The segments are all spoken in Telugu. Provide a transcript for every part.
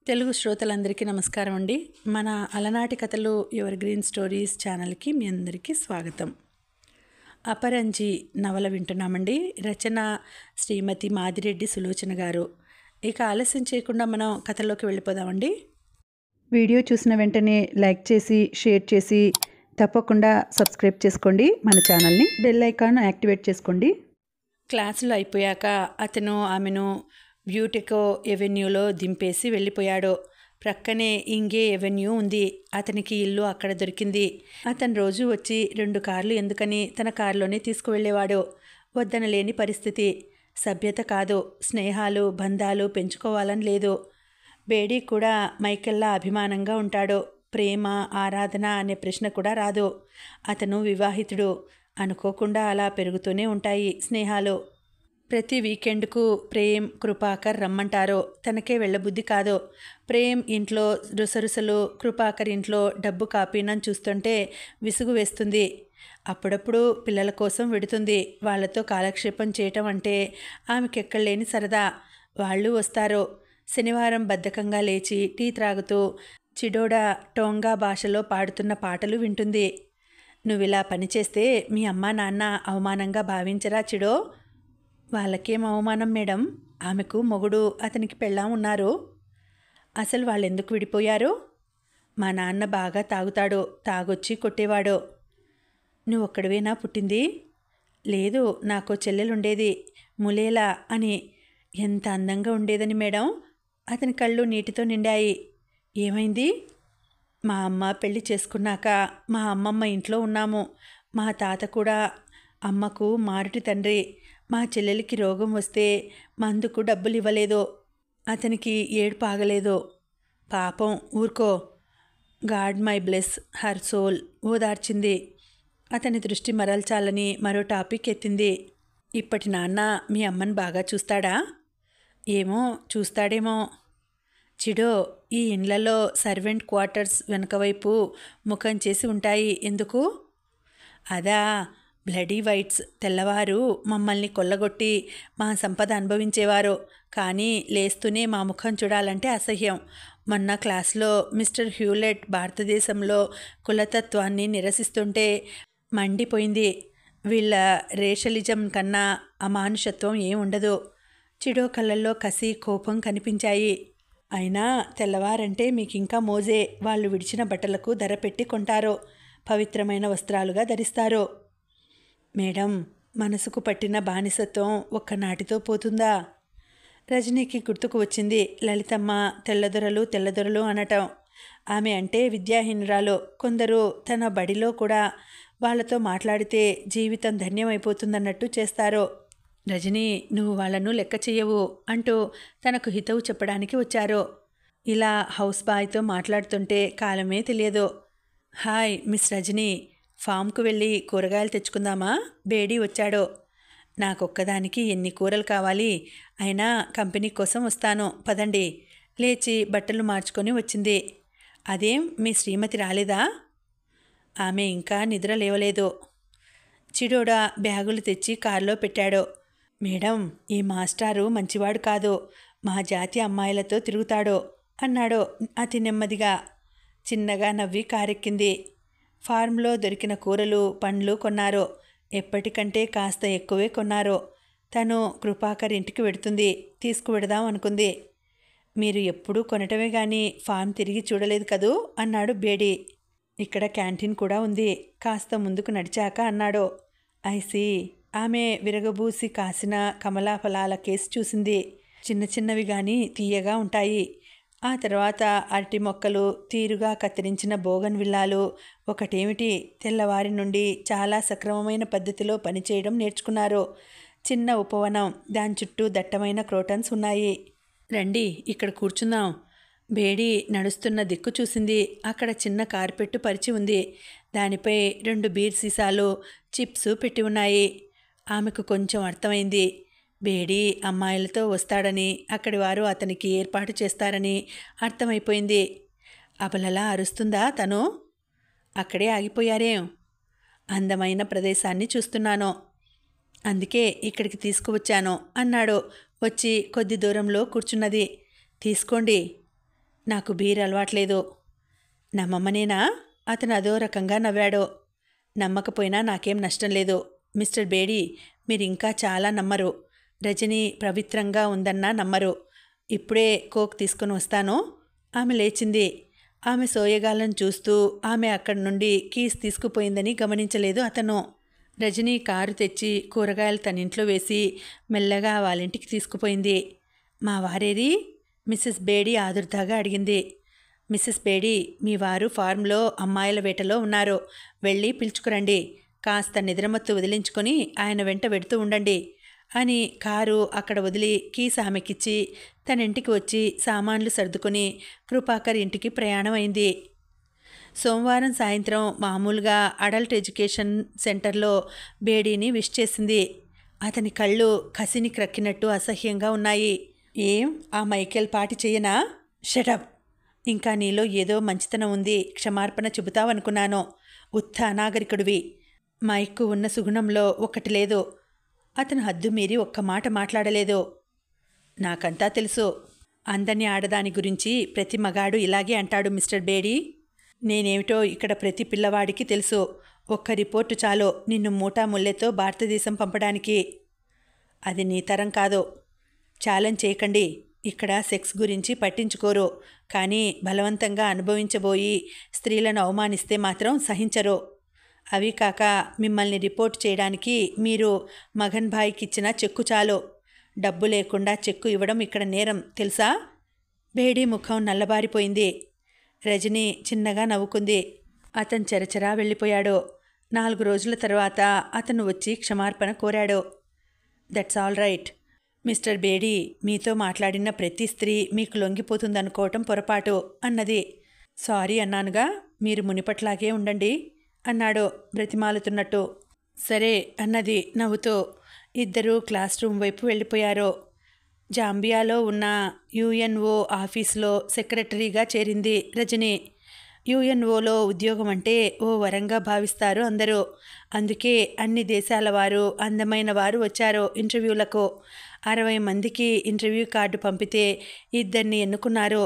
తెలుగు శ్రోతలందరికీ నమస్కారం అండి. మన అలనాటి కథలు ఎవర్ గ్రీన్ స్టోరీస్ ఛానల్కి మీ అందరికీ స్వాగతం. అపరంజి నవల వింటున్నామండి. రచన శ్రీమతి మాదిరెడ్డి సులోచన గారు. ఇక ఆలస్యం చేయకుండా మనం కథలోకి వెళ్ళిపోదామండి. వీడియో చూసిన వెంటనే లైక్ చేసి షేర్ చేసి తప్పకుండా సబ్స్క్రైబ్ చేసుకోండి మన ఛానల్ని. బెల్ ఐకాన్ యాక్టివేట్ చేసుకోండి. క్లాసులు అయిపోయాక అతను ఆమెను బ్యూటికో ఎవెన్యూలో దింపేసి వెళ్ళిపోయాడు. ప్రక్కనే ఇంగే ఎవెన్యూ ఉంది. అతనికి ఇల్లు అక్కడ దొరికింది. అతను రోజు వచ్చి 2 కార్లు ఎందుకని తన కారులోనే తీసుకువెళ్ళేవాడు. వద్దనలేని పరిస్థితి. సభ్యత కాదు, స్నేహాలు బంధాలు పెంచుకోవాలని లేదు. బేడీ కూడా మైకెల్లా అభిమానంగా ఉంటాడు. ప్రేమ ఆరాధన అనే ప్రశ్న కూడా రాదు. అతను వివాహితుడు. అనుకోకుండా అలా పెరుగుతూనే ఉంటాయి స్నేహాలు. ప్రతి వీకెండ్కు ప్రేమ్ కృపాకర్ రమ్మంటారు. తనకే వెళ్ళబుద్ధి కాదు. ప్రేమ్ ఇంట్లో రుసరుసలు, కృపాకర్ ఇంట్లో డబ్బు కాపీనని చూస్తుంటే విసుగు వేస్తుంది. అప్పుడప్పుడు పిల్లల కోసం వెడుతుంది. వాళ్లతో కాలక్షేపం చేయటం అంటే ఆమెకెక్కడలేని సరదా. వాళ్ళు వస్తారు. శనివారం బద్ధకంగా లేచి టీ త్రాగుతూ చిడోడా టోంగా భాషలో పాడుతున్న పాటలు వింటుంది. నువ్విలా పనిచేస్తే మీ అమ్మా నాన్న అవమానంగా భావించరా చిడో? వాళ్ళకేం అవమానం మేడం? ఆమెకు మొగుడు, అతనికి పెళ్ళాం ఉన్నారు. అసలు వాళ్ళెందుకు విడిపోయారు? మా నాన్న బాగా తాగుతాడు. తాగొచ్చి కొట్టేవాడు. నువ్వొక్కడివేనా పుట్టింది? లేదు, నాకో చెల్లెలుండేది, ములేలా అని. ఎంత అందంగా ఉండేదని మేడం. అతని కళ్ళు నీటితో నిండాయి. ఏమైంది? మా అమ్మ పెళ్లి చేసుకున్నాక మా అమ్మమ్మ ఇంట్లో ఉన్నాము. మా తాత కూడా. అమ్మకు మారుటి తండ్రి. మా చెల్లెలికి రోగం వస్తే మందుకు డబ్బులు ఇవ్వలేదు. అతనికి ఏడుపు ఆగలేదు. పాపం, ఊరుకో. God may bless her soul ఓదార్చింది. అతని దృష్టి మరల్చాలని మరో టాపిక్ ఎత్తింది. ఇప్పటి నాన్న మీ అమ్మని బాగా చూస్తాడా? ఏమో, చూస్తాడేమో. చిడో, ఈ ఇండ్లలో సర్వెంట్ క్వార్టర్స్ వెనకవైపు ముఖం చేసి ఉంటాయి. ఎందుకు? అదా, బ్లడీ వైట్స్. తెల్లవారు మమ్మల్ని కొల్లగొట్టి మా సంపద అనుభవించేవారు. కానీ లేస్తూనే మా ముఖం చూడాలంటే అసహ్యం. మొన్న క్లాస్లో మిస్టర్ హ్యూలెట్ భారతదేశంలో కులతత్వాన్ని నిరసిస్తుంటే మండిపోయింది. వీళ్ళ రేషలిజం కన్నా అమానుషత్వం ఏం ఉండదు. చిడో కళ్ళల్లో కసి, కోపం కనిపించాయి. అయినా తెల్లవారంటే మీకింకా మోజే. వాళ్ళు విడిచిన బట్టలకు ధర పెట్టి కొంటారు. పవిత్రమైన వస్త్రాలుగా ధరిస్తారు. మేడం, మనసుకు పట్టిన బానిసత్వం ఒక్కనాటితో పోతుందా? రజనీకి గుర్తుకు వచ్చింది లలితమ్మ తెల్లదొరలు తెల్లదొరలు అనటం. ఆమె అంటే విద్యాహీనురాలు. కొందరు తన బడిలో కూడా వాళ్ళతో మాట్లాడితే జీవితం ధన్యమైపోతుందన్నట్టు చేస్తారు. రజనీ, నువ్వు వాళ్ళను లెక్క చెయ్యవు అంటూ తనకు హితవు చెప్పడానికి వచ్చారు. ఇలా హౌస్ బాయ్తో మాట్లాడుతుంటే కాలమే తెలియదు. హాయ్ మిస్ రజనీ, ఫామ్కు వెళ్ళి కూరగాయలు తెచ్చుకుందామా? బేడీ వచ్చాడు. నాకొక్కదానికి ఎన్ని కూరలు కావాలి? అయినా కంపెనీ కోసం వస్తాను, పదండి. లేచి బట్టలు మార్చుకొని వచ్చింది. అదేం, మీ శ్రీమతి రాలేదా? ఆమె ఇంకా నిద్ర లేవలేదు. చిడోడా బ్యాగులు తెచ్చి కారులో పెట్టాడు. మేడం, ఈ మాస్టారు మంచివాడు కాదు. మా జాతి అమ్మాయిలతో తిరుగుతాడు అన్నాడు అతి నెమ్మదిగా. చిన్నగా నవ్వి కారెక్కింది. ఫార్మ్లో దొరికిన కూరలు పండ్లు కొన్నారు. ఎప్పటికంటే కాస్త ఎక్కువే కొన్నారు. తను కృపాకర్ ఇంటికి వెడుతుంది. తీసుకువెడదాం అనుకుంది. మీరు ఎప్పుడూ కొనటమే కానీ ఫామ్ తిరిగి చూడలేదు కదూ అన్నాడు బేడీ. ఇక్కడ క్యాంటీన్ కూడా ఉంది. కాస్త ముందుకు నడిచాక అన్నాడు. ఐసి. ఆమె విరగబూసి కాసిన కమలా ఫలాల కేసు చూసింది. చిన్న చిన్నవి కానీ తీయగా ఉంటాయి. ఆ తర్వాత అరటి మొక్కలు, తీరుగా కత్తిరించిన బోగన్ విల్లాలు. ఒకటేమిటి, తెల్లవారి నుండి చాలా సక్రమమైన పద్ధతిలో పనిచేయడం నేర్చుకున్నారు. చిన్న ఉపవనం, దాని చుట్టూ దట్టమైన క్రోటన్స్ ఉన్నాయి. రండి, ఇక్కడ కూర్చుందాం. బేడీ నడుస్తున్న దిక్కు చూసింది. అక్కడ చిన్న కార్పెట్టు పరిచి ఉంది. దానిపై 2 బీర్ సీసాలు, చిప్స్ పెట్టి ఉన్నాయి. ఆమెకు కొంచెం అర్థమైంది. బేడీ అమ్మాయిలతో వస్తాడని, అక్కడి వారు అతనికి ఏర్పాటు చేస్తారని అర్థమైపోయింది. అబలలా అరుస్తుందా తను? అక్కడే ఆగిపోయారేం? అందమైన ప్రదేశాన్ని చూస్తున్నాను, అందుకే ఇక్కడికి తీసుకువచ్చాను అన్నాడు. వచ్చి కొద్ది దూరంలో కూర్చున్నది. తీసుకోండి. నాకు బీర్ అలవాట్లేదు. నమ్మమనేనా? అతను అదో రకంగా నవ్వాడు. నమ్మకపోయినా నాకేం నష్టం లేదు. మిస్టర్ బేడీ, మీరింకా చాలా నమ్మరు. రజని పవిత్రంగా ఉందన్నా నమ్మరు. ఇప్పుడే కోక్ తీసుకుని వస్తాను. ఆమె లేచింది. ఆమె సోయగాలను చూస్తూ ఆమె అక్కడి నుండి కీస్ తీసుకుపోయిందని గమనించలేదు అతను. రజని కారు తెచ్చి కూరగాయలు తన ఇంట్లో వేసి మెల్లగా వాళ్ళింటికి తీసుకుపోయింది. మా వారేది? మిస్సెస్ బేడీ ఆదుర్దాగా అడిగింది. మిస్సెస్ బేడీ, మీ వారు ఫార్మ్లో అమ్మాయిల వేటలో ఉన్నారు. వెళ్ళి పిలుచుకురండి. కాస్త నిద్రమత్తు వదిలించుకొని ఆయన వెంట వెడుతూ ఉండండి అని కారు అక్కడ వదిలి కీస్ ఆమెకిచ్చి తన ఇంటికి వచ్చి సామాన్లు సర్దుకొని కృపాకర్ ఇంటికి ప్రయాణమైంది. సోమవారం సాయంత్రం మామూలుగా అడల్ట్ ఎడ్యుకేషన్ సెంటర్లో బేడీని విష్ చేసింది. అతని కళ్ళు కసిని క్రక్కినట్టు అసహ్యంగా ఉన్నాయి. ఏం, ఆ మైకేల్ పాటి చెయ్యనా? షటప్. ఇంకా నీలో ఏదో మంచితనం ఉంది. క్షమార్పణ చెబుతావనుకున్నాను. ఉత్త అనాగరికుడివి. మైక్కు ఉన్న సుగుణంలో ఒక్కటి లేదు. అతను హద్దు మీరి ఒక్క మాట మాట్లాడలేదు. నాకంతా తెలుసు. అందని ఆడదాని గురించి ప్రతి మగాడు ఇలాగే అంటాడు మిస్టర్ బేడీ. నేనేమిటో ఇక్కడ ప్రతి పిల్లవాడికి తెలుసు. ఒక్క రిపోర్టు చాలు నిన్ను మూటా ముల్లెతో భారతదేశం పంపడానికి. అది నీ తరం కాదు. ఛాలెంజ్ చేయకండి. ఇక్కడ సెక్స్ గురించి పట్టించుకోరు. కానీ బలవంతంగా అనుభవించబోయి స్త్రీలను అవమానిస్తే మాత్రం సహించరు. అవి కాక మిమ్మల్ని రిపోర్ట్ చేయడానికి మీరు మగన్ భాయ్కి ఇచ్చిన చెక్కు చాలు. డబ్బు లేకుండా చెక్కు ఇవ్వడం ఇక్కడ నేరం తెలుసా? బేడీ ముఖం నల్లబారిపోయింది. రజని చిన్నగా నవ్వుకుంది. అతను చెరచెరా వెళ్ళిపోయాడు. 4 రోజుల తర్వాత అతను వచ్చి క్షమార్పణ కోరాడు. That's all right. Mister Bedi, మీతో మాట్లాడిన ప్రతి స్త్రీ మీకు లొంగిపోతుందనుకోవటం పొరపాటు అన్నది. సారీ అన్నానుగా, మీరు మునిపట్లాగే ఉండండి అన్నాడు బ్రతిమాలుతున్నట్టు. సరే అన్నది నవ్వుతూ. ఇద్దరూ క్లాస్ రూమ్ వైపు వెళ్ళిపోయారు. జాంబియాలో ఉన్న యుఎన్ఓ ఆఫీసులో సెక్రటరీగా చేరింది రజని. యుఎన్ఓలో ఉద్యోగం అంటే ఓ వరంగా భావిస్తారు అందరూ. అందుకే అన్ని దేశాల వారు, అందమైన వారు వచ్చారు ఇంటర్వ్యూలకు. 60 మందికి ఇంటర్వ్యూ కార్డు పంపితే 2 ఎన్నుకున్నారు.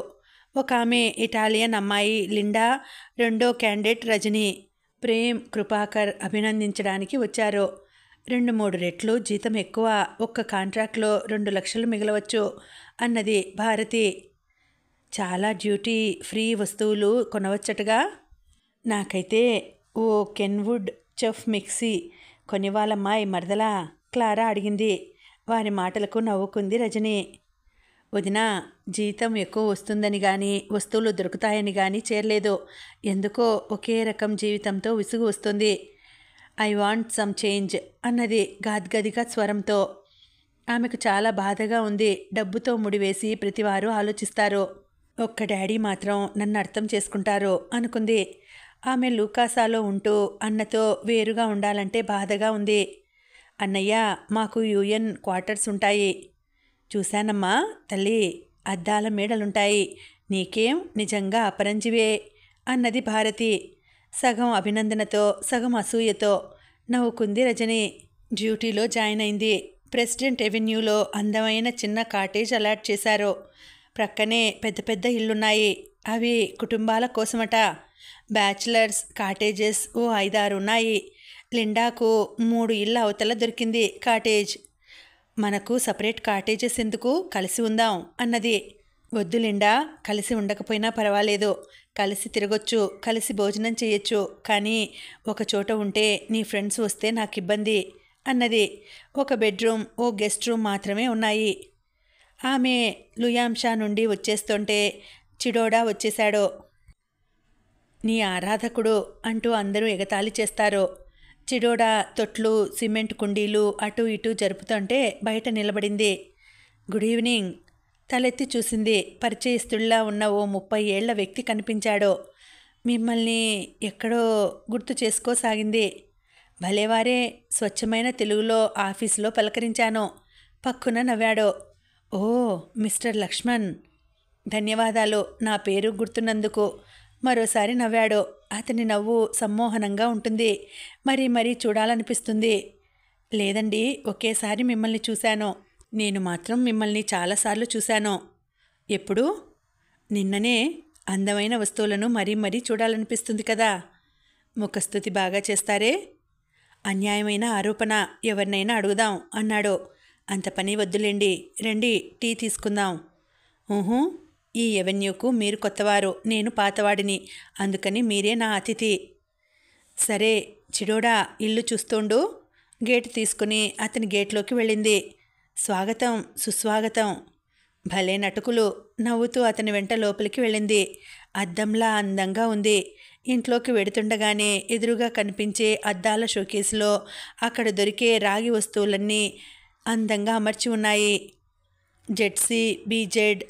ఒక ఆమె ఇటాలియన్ అమ్మాయి లిండా, రెండో క్యాండిడేట్ రజని. ప్రేమ్, కృపాకర్ అభినందించడానికి వచ్చారు. 2-3 రెట్లు జీతం ఎక్కువ. ఒక్క కాంట్రాక్ట్లో 2 లక్షలు మిగలవచ్చు అన్నది భారతి. చాలా డ్యూటీ ఫ్రీ వస్తువులు కొనవచ్చటగా. నాకైతే ఓ కెన్వుడ్ చెఫ్ మిక్సీ కొనివాళ్ళమ్మా ఈ మరదలా? క్లారా అడిగింది. వారి మాటలకు నవ్వుకుంది రజని. వదినా, జీతం ఎక్కువ వస్తుందని కానీ వస్తువులు దొరుకుతాయని కానీ చేరలేదు. ఎందుకో ఒకే రకం జీవితంతో విసుగు వస్తుంది. ఐ వాంట్ సమ్ చేంజ్ అన్నది గాద్గదిగా స్వరంతో. ఆమెకు చాలా బాధగా ఉంది. డబ్బుతో ముడివేసి ప్రతివారు ఆలోచిస్తారు. ఒక్క డాడీ మాత్రం నన్ను అర్థం చేసుకుంటారు అనుకుంది. ఆమె లూకాసాలో ఉంటూ అన్నతో వేరుగా ఉండాలంటే బాధగా ఉంది. అన్నయ్య, మాకు యుఎన్ క్వార్టర్స్ ఉంటాయి. చూశానమ్మా తల్లి, అద్దాల మేడలుంటాయి. నీకేం, నిజంగా అపరంజివే అన్నది భారతి. సగం అభినందనతో సగం అసూయతో నవ్వుకుంది రజని. డ్యూటీలో జాయిన్ అయింది. ప్రెసిడెంట్ ఎవెన్యూలో అందమైన చిన్న కాటేజ్ అలాట్ చేశారు. ప్రక్కనే పెద్ద పెద్ద ఇళ్ళున్నాయి. అవి కుటుంబాల కోసమట. బ్యాచిలర్స్ కాటేజెస్ ఓ 5-6 ఉన్నాయి. లిండాకు 3 ఇళ్ళ అవతల దొరికింది కాటేజ్. మనకు సపరేట్ కాటేజెస్ ఎందుకు, కలిసి ఉందాం అన్నది. వద్దు లిండా, కలిసి ఉండకపోయినా పర్వాలేదు. కలిసి తిరగొచ్చు, కలిసి భోజనం చేయొచ్చు. కానీ ఒక చోట ఉంటే నీ ఫ్రెండ్స్ వస్తే నాకు ఇబ్బంది అన్నది. ఒక బెడ్రూమ్, ఓ గెస్ట్ రూమ్ మాత్రమే ఉన్నాయి. ఆమె లుయాంషా నుండి వచ్చేస్తుంటే చిడోడా వచ్చేశాడు. నీ ఆరాధకుడు అంటూ అందరూ ఎగతాళి చేస్తారు. చిడోడా తొట్లు, సిమెంట్ కుండీలు అటూ ఇటూ జరుపుతుంటే బయట నిలబడింది. Good evening. తలెత్తి చూసింది. పరిచయస్తుల్లా ఉన్న ఓ 30 ఏళ్ల వ్యక్తి కనిపించాడు. మిమ్మల్ని ఎక్కడో గుర్తు చేసుకోసాగింది. భలేవారే, స్వచ్ఛమైన తెలుగులో ఆఫీసులో పలకరించాను. పక్కున నవ్వాడు. ఓ, మిస్టర్ లక్ష్మణ్. ధన్యవాదాలు నా పేరు గుర్తున్నందుకు. మరోసారి నవ్వాడు. అతని నవ్వు సమ్మోహనంగా ఉంటుంది. మరీ మరీ చూడాలనిపిస్తుంది. లేదండి, ఒకేసారి మిమ్మల్ని చూశాను. నేను మాత్రం మిమ్మల్ని చాలాసార్లు చూశాను. ఎప్పుడు? నిన్ననే అందమైన వస్తువులను మరీ మరీ చూడాలనిపిస్తుంది కదా. ముఖస్తుతి బాగా చేస్తారే. అన్యాయమైన ఆరోపణ, ఎవరినైనా అడుగుదాం అన్నాడు. అంత పని వద్దులేండి, రండి టీ తీసుకుందాం. ఊహూ, ఈ ఎవెన్యూకు మీరు కొత్తవారు, నేను పాతవాడిని, అందుకని మీరే నా అతిథి. సరే చిడోడా, ఇల్లు చూస్తుండు. గేటు తీసుకుని అతని గేట్లోకి వెళ్ళింది. స్వాగతం సుస్వాగతం. భలే నటుకులు. నవ్వుతూ అతని వెంట లోపలికి వెళ్ళింది. అద్దంలా అందంగా ఉంది. ఇంట్లోకి వెడుతుండగానే ఎదురుగా కనిపించే అద్దాల షోకేసులో అక్కడ దొరికే రాగి వస్తువులన్నీ అందంగా అమర్చి ఉన్నాయి. జెడ్సీ, బీజెడ్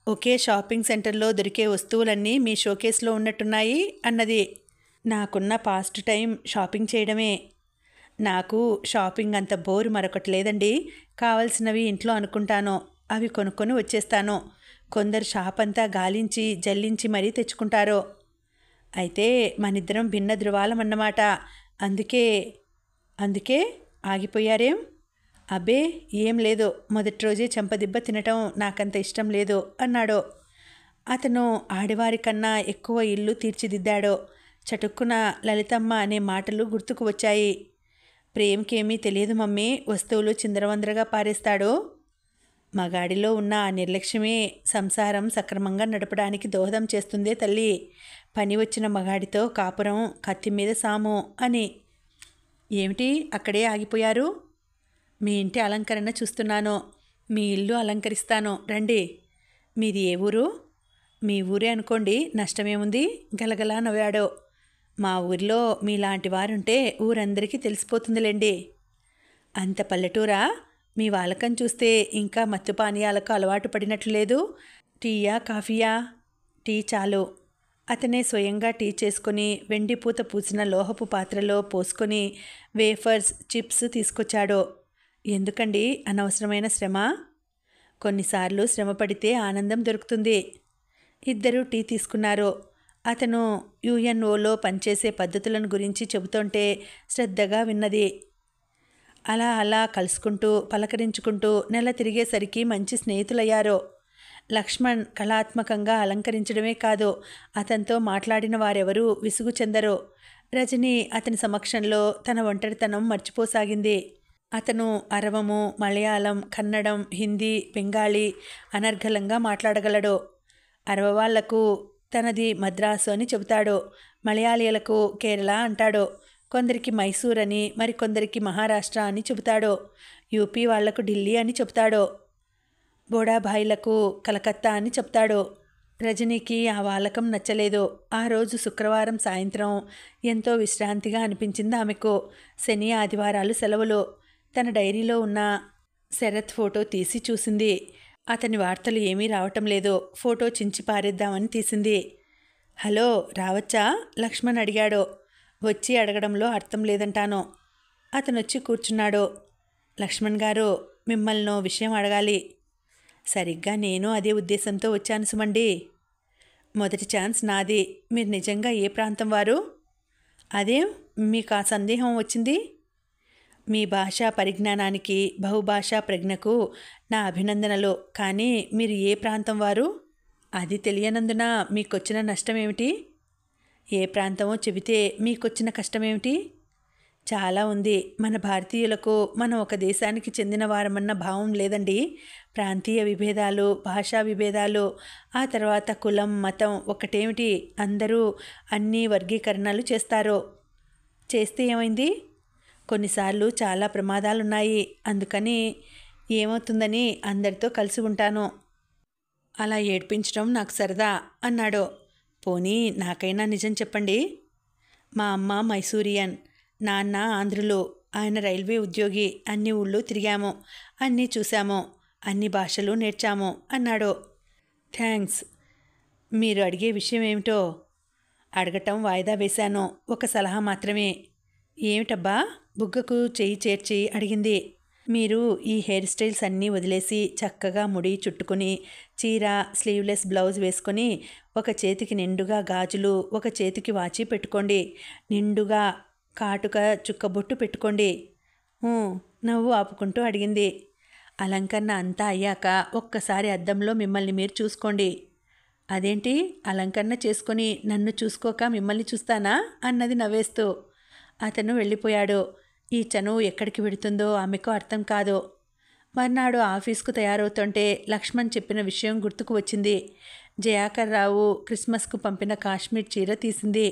ఒకే షాపింగ్ సెంటర్లో దొరికే వస్తువులన్నీ మీ షోకేస్లో ఉన్నట్టున్నాయి అన్నది. నాకున్న పాస్ట్ టైం షాపింగ్ చేయడమే. నాకు షాపింగ్ అంత బోరు మరొకటి లేదండి. కావలసినవి ఇంట్లో అనుకుంటాను, అవి కొనుక్కొని వచ్చేస్తాను. కొందరు షాప్ అంతా గాలించి జల్లించి మరీ తెచ్చుకుంటారు. అయితే మనిద్దరం భిన్న ధృవాలమన్నమాట. అందుకే ఆగిపోయారేం? అబ్బే ఏం లేదు, మొదటి రోజే చెంపదిబ్బ తినటం నాకంత ఇష్టం లేదు అన్నాడు. అతను ఆడవారి కన్నా ఎక్కువ ఇల్లు తీర్చిదిద్దాడు. చటుక్కున లలితమ్మ అనే మాటలు గుర్తుకు వచ్చాయి. ప్రేమకేమీ తెలియదు మమ్మీ, వస్తువులు చిందరవందరగా పారేస్తాడు. మగాడిలో ఉన్న ఆ నిర్లక్ష్యమే సంసారం సక్రమంగా నడపడానికి దోహదం చేస్తుందే తల్లి. పని వచ్చిన మగాడితో కాపురం కత్తి మీద సాము అని. ఏమిటి అక్కడే ఆగిపోయారు? మీ ఇంటి అలంకరణ చూస్తున్నాను. మీ ఇల్లు అలంకరిస్తాను, రండి. మీది ఏ ఊరు? మీ ఊరే అనుకోండి, నష్టమేముంది? గలగలా నవ్వాడు. మా ఊరిలో మీలాంటి వారుంటే ఊరందరికీ తెలిసిపోతుందిలేండి. అంత పల్లెటూరా? మీ వాలకం చూస్తే ఇంకా మత్తు పానీయాలకు అలవాటు పడినట్లు లేదు. టీయా కాఫీయా? టీ చాలు. అతనే స్వయంగా టీ చేసుకొని వెండి పూత పూసిన లోహపు పాత్రలో పోసుకొని వేఫర్స్, చిప్స్ తీసుకొచ్చాడు. ఎందుకండి అనవసరమైన శ్రమ? కొన్నిసార్లు శ్రమ పడితే ఆనందం దొరుకుతుంది. ఇద్దరూ టీ తీసుకున్నారు. అతను యుఎన్ఓలో పనిచేసే పద్ధతులను గురించి చెబుతుంటే శ్రద్ధగా విన్నది. అలా కలుసుకుంటూ పలకరించుకుంటూ నెల తిరిగేసరికి మంచి స్నేహితులయ్యారు. లక్ష్మణ్ కళాత్మకంగా అలంకరించడమే కాదు, అతనితో మాట్లాడిన వారెవరూ విసుగు చెందరు. రజని అతని సమక్షంలో తన ఒంటరితనం మర్చిపోసాగింది. అతను అరవము, మలయాళం, కన్నడం, హిందీ, బెంగాలీ అనర్గళంగా మాట్లాడగలడు. అరవవాళ్లకు తనది మద్రాసు అని చెబుతాడు. మలయాళీలకు కేరళ అంటాడు. కొందరికి మైసూర్ అని, మరికొందరికి మహారాష్ట్ర అని చెబుతాడు. యూపీ వాళ్లకు ఢిల్లీ అని చెబుతాడు. బోడాభాయిలకు కలకత్తా అని చెప్తాడు. రజనీకి ఆ వాలకం నచ్చలేదు. ఆ రోజు శుక్రవారం సాయంత్రం ఎంతో విశ్రాంతిగా అనిపించింది ఆమెకు. శని, ఆదివారాలు సెలవులు. తన డైరీలో ఉన్న శరత్ ఫోటో తీసి చూసింది. అతని వార్తలు ఏమీ రావటం లేదు. ఫోటో చించి పారేద్దామని తీసింది. హలో, రావచ్చా? లక్ష్మణ్ అడిగాడు. వచ్చి అడగడంలో అర్థం లేదంటాను. అతనొచ్చి కూర్చున్నాడు. లక్ష్మణ్ గారు, మిమ్మల్నో విషయం అడగాలి. సరిగ్గా నేను అదే ఉద్దేశంతో వచ్చాను సుమండి. మొదటి ఛాన్స్ నాది. మీరు నిజంగా ఏ ప్రాంతం వారు? అదేం మీకు ఆ సందేహం వచ్చింది? మీ భాషా పరిజ్ఞానానికి, బహుభాషా ప్రజ్ఞకు నా అభినందనలు. కానీ మీరు ఏ ప్రాంతం వారు? అది తెలియనందున మీకొచ్చిన నష్టమేమిటి? ఏ ప్రాంతమో చెబితే మీకొచ్చిన కష్టమేమిటి? చాలా ఉంది. మన భారతీయులకు మనం ఒక దేశానికి చెందిన వారమన్న భావం లేదండి. ప్రాంతీయ విభేదాలు, భాషా విభేదాలు, ఆ తర్వాత కులం, మతం ఒకటేమిటి, అందరూ అన్ని వర్గీకరణలు చేస్తారు. చేస్తే ఏమైంది? కొన్నిసార్లు చాలా ప్రమాదాలున్నాయి. అందుకని ఏమవుతుందని అందరితో కలిసి ఉంటాను. అలా ఏడ్పించడం నాకు సరదా అన్నాడు. పోనీ నాకైనా నిజం చెప్పండి. మా అమ్మ మైసూరియన్, నాన్న ఆంధ్రులు. ఆయన రైల్వే ఉద్యోగి. అన్ని ఊళ్ళు తిరిగాము, అన్నీ చూశాము, అన్ని భాషలు నేర్చాము అన్నాడు. థ్యాంక్స్. మీరు అడిగే విషయం ఏమిటో? అడగటం వాయిదా వేశాను. ఒక సలహా మాత్రమే. ఏమిటబ్బా? బుగ్గకు చెయ్యి చేర్చి అడిగింది. మీరు ఈ హెయిర్ స్టైల్స్ అన్నీ వదిలేసి చక్కగా ముడి చుట్టుకుని చీర, స్లీవ్లెస్ బ్లౌజ్ వేసుకొని ఒక చేతికి నిండుగా గాజులు, ఒక చేతికి వాచి పెట్టుకోండి. నిండుగా కాటుక చుక్కబొట్టు పెట్టుకోండి. నవ్వు ఆపుకుంటూ అడిగింది. అలంకరణ అంతా అయ్యాక ఒక్కసారి అద్దంలో మిమ్మల్ని మీరు చూసుకోండి. అదేంటి అలంకరణ చేసుకొని నన్ను చూసుకోక మిమ్మల్ని చూస్తానా అన్నది నవ్వేస్తూ. అతను వెళ్ళిపోయాడు. ఈ చనువు ఎక్కడికి వెడుతుందో ఆమెకు అర్థం కాదు. మర్నాడు ఆఫీస్కు తయారవుతుంటే లక్ష్మణ్ చెప్పిన విషయం గుర్తుకు వచ్చింది. జయాకర్ రావు క్రిస్మస్కు పంపిన కాశ్మీర్ చీర తీసింది.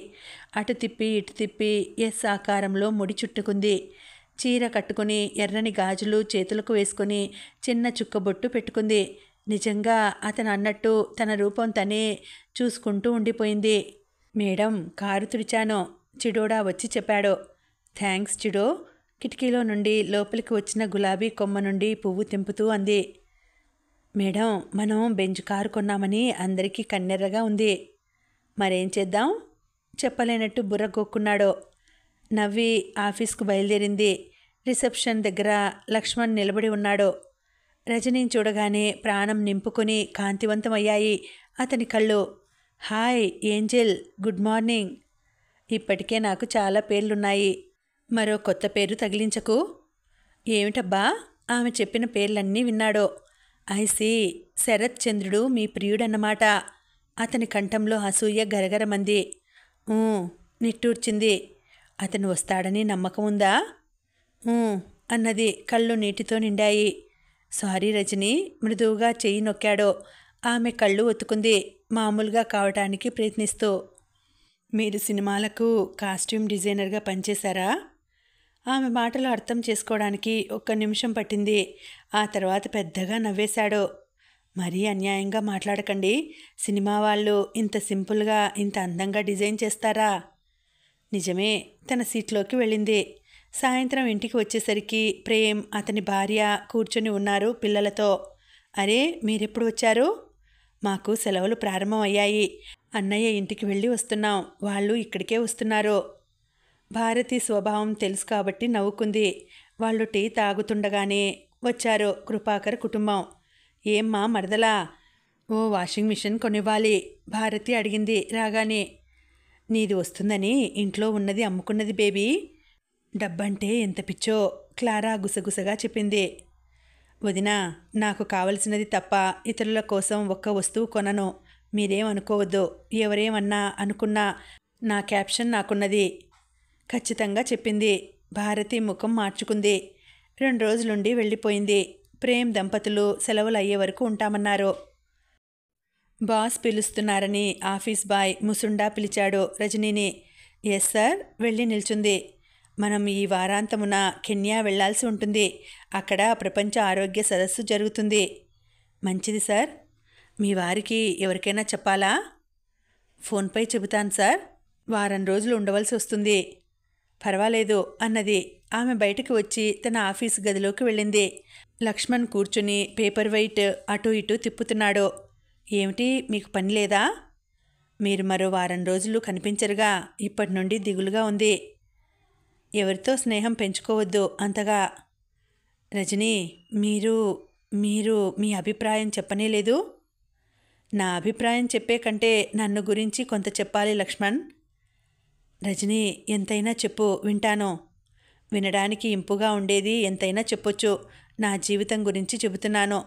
అటు తిప్పి ఇటు తిప్పి ఎస్ ఆకారంలో ముడి చుట్టుకుంది. చీర కట్టుకుని ఎర్రని గాజులు చేతులకు వేసుకుని చిన్న చుక్కబొట్టు పెట్టుకుంది. నిజంగా అతను అన్నట్టు తన రూపం తనే చూసుకుంటూ ఉండిపోయింది. మేడం, కారు తుడిచాను, చిడోడా వచ్చి చెప్పాడు. Thanks Chido. కిటికీలో నుండి లోపలికి వచ్చిన గులాబీ కొమ్మ నుండి పువ్వు తెంపుతూ అంది. మేడం, మనం బెంజ్ కారు కొన్నామని అందరికీ కన్నెర్రగా ఉంది. మరేం చేద్దాం? చెప్పలేనట్టు బుర్ర గోక్కున్నాడు. నవ్వి ఆఫీస్కు బయలుదేరింది. రిసెప్షన్ దగ్గర లక్ష్మణ్ నిలబడి ఉన్నాడు. రజనీని చూడగానే ప్రాణం నింపుకొని కాంతివంతమయ్యాయి అతని కళ్ళు. Hi Angel, good morning. ఇప్పటికే నాకు చాలా పేర్లున్నాయి, మరో కొత్త పేరు తగిలించకు. ఏమిటబ్బా? ఆమె చెప్పిన పేర్లన్నీ విన్నాడు. ఐసి, శరత్ చంద్రుడు మీ ప్రియుడన్నమాట. అతని కంఠంలో అసూయ గరగరమంది. నిట్టూర్చింది. అతను వస్తాడని నమ్మకం ఉందా? అన్నది కళ్ళు నీటితో నిండాయి. సారీ రజని, మృదువుగా చెయ్యి నొక్కాడు. ఆమె కళ్ళు ఒత్తుకుంది, మామూలుగా కావటానికి ప్రయత్నిస్తూ. మీరు సినిమాలకు కాస్ట్యూమ్ డిజైనర్గా పనిచేశారా? ఆమె మాటలు అర్థం చేసుకోవడానికి 1 నిమిషం పట్టింది. ఆ తర్వాత పెద్దగా నవ్వేశాడు. మరీ అన్యాయంగా మాట్లాడకండి. సినిమా వాళ్ళు ఇంత సింపుల్గా ఇంత అందంగా డిజైన్ చేస్తారా? నిజమే. తన సీట్లోకి వెళ్ళింది. సాయంత్రం ఇంటికి వచ్చేసరికి ప్రేమ్, అతని భార్య కూర్చొని ఉన్నారు పిల్లలతో. అరే, మీరెప్పుడు వచ్చారు? మాకు సెలవులు ప్రారంభం అయ్యాయి. అన్నయ్య ఇంటికి వెళ్ళి వస్తున్నాం. వాళ్ళు ఇక్కడికే వస్తున్నారు. భారతి స్వభావం తెలుసు కాబట్టి నవ్వుకుంది. వాళ్ళు టీ తాగుతుండగానే వచ్చారు కృపాకర్ కుటుంబం. ఏమ్మా మరదలా, ఓ వాషింగ్ మిషన్ కొనివ్వాలి, భారతి అడిగింది రాగానే. నీది వస్తుందని ఇంట్లో ఉన్నది అమ్ముకున్నది బేబీ. డబ్బంటే ఎంత పిచ్చో, క్లారా గుసగుసగా చెప్పింది. వదినా, నాకు కావలసినది తప్ప ఇతరుల కోసం ఒక్క వస్తువు కొనను. మీరేమనుకోవద్దు. ఎవరేమన్నా అనుకున్నా నా క్యాప్షన్ నాకున్నది, ఖచ్చితంగా చెప్పింది. భారతి ముఖం మార్చుకుంది. 2 రోజులుండి వెళ్ళిపోయింది. ప్రేమ్ దంపతులు సెలవులు అయ్యే వరకు ఉంటామన్నారు. బాస్ పిలుస్తున్నారని ఆఫీస్ బాయ్ ముసుండా పిలిచాడు రజనీని. Yes sir. వెళ్ళి నిల్చుంది. మనం ఈ వారాంతమున కెన్యా వెళ్లాల్సి ఉంటుంది. అక్కడ ప్రపంచ ఆరోగ్య సదస్సు జరుగుతుంది. మంచిది సార్. మీ వారికి ఎవరికైనా చెప్పాలా? ఫోన్పై చెబుతాను సార్. వారం రోజులు ఉండవలసి వస్తుంది. పర్వాలేదు అన్నది. ఆమె బయటకు వచ్చి తన ఆఫీసు గదిలోకి వెళ్ళింది. లక్ష్మణ్ కూర్చుని పేపర్ వెయిట్ అటు ఇటు తిప్పుతున్నాడు. ఏమిటి, మీకు పని లేదా? మీరు మరో వారం రోజులు కనిపించరుగా, ఇప్పటి నుండి దిగులుగా ఉంది. ఎవరితో స్నేహం పెంచుకోవద్దు అంతగా. రజనీ, మీరు మీ అభిప్రాయం చెప్పనే లేదు. నా అభిప్రాయం చెప్పే కంటే నన్ను గురించి కొంత చెప్పాలి లక్ష్మణ్. రజనీ, ఎంతైనా చెప్పు, వింటాను. వినడానికి ఇంపుగా ఉండేది ఎంతైనా చెప్పొచ్చు. నా జీవితం గురించి చెబుతున్నాను.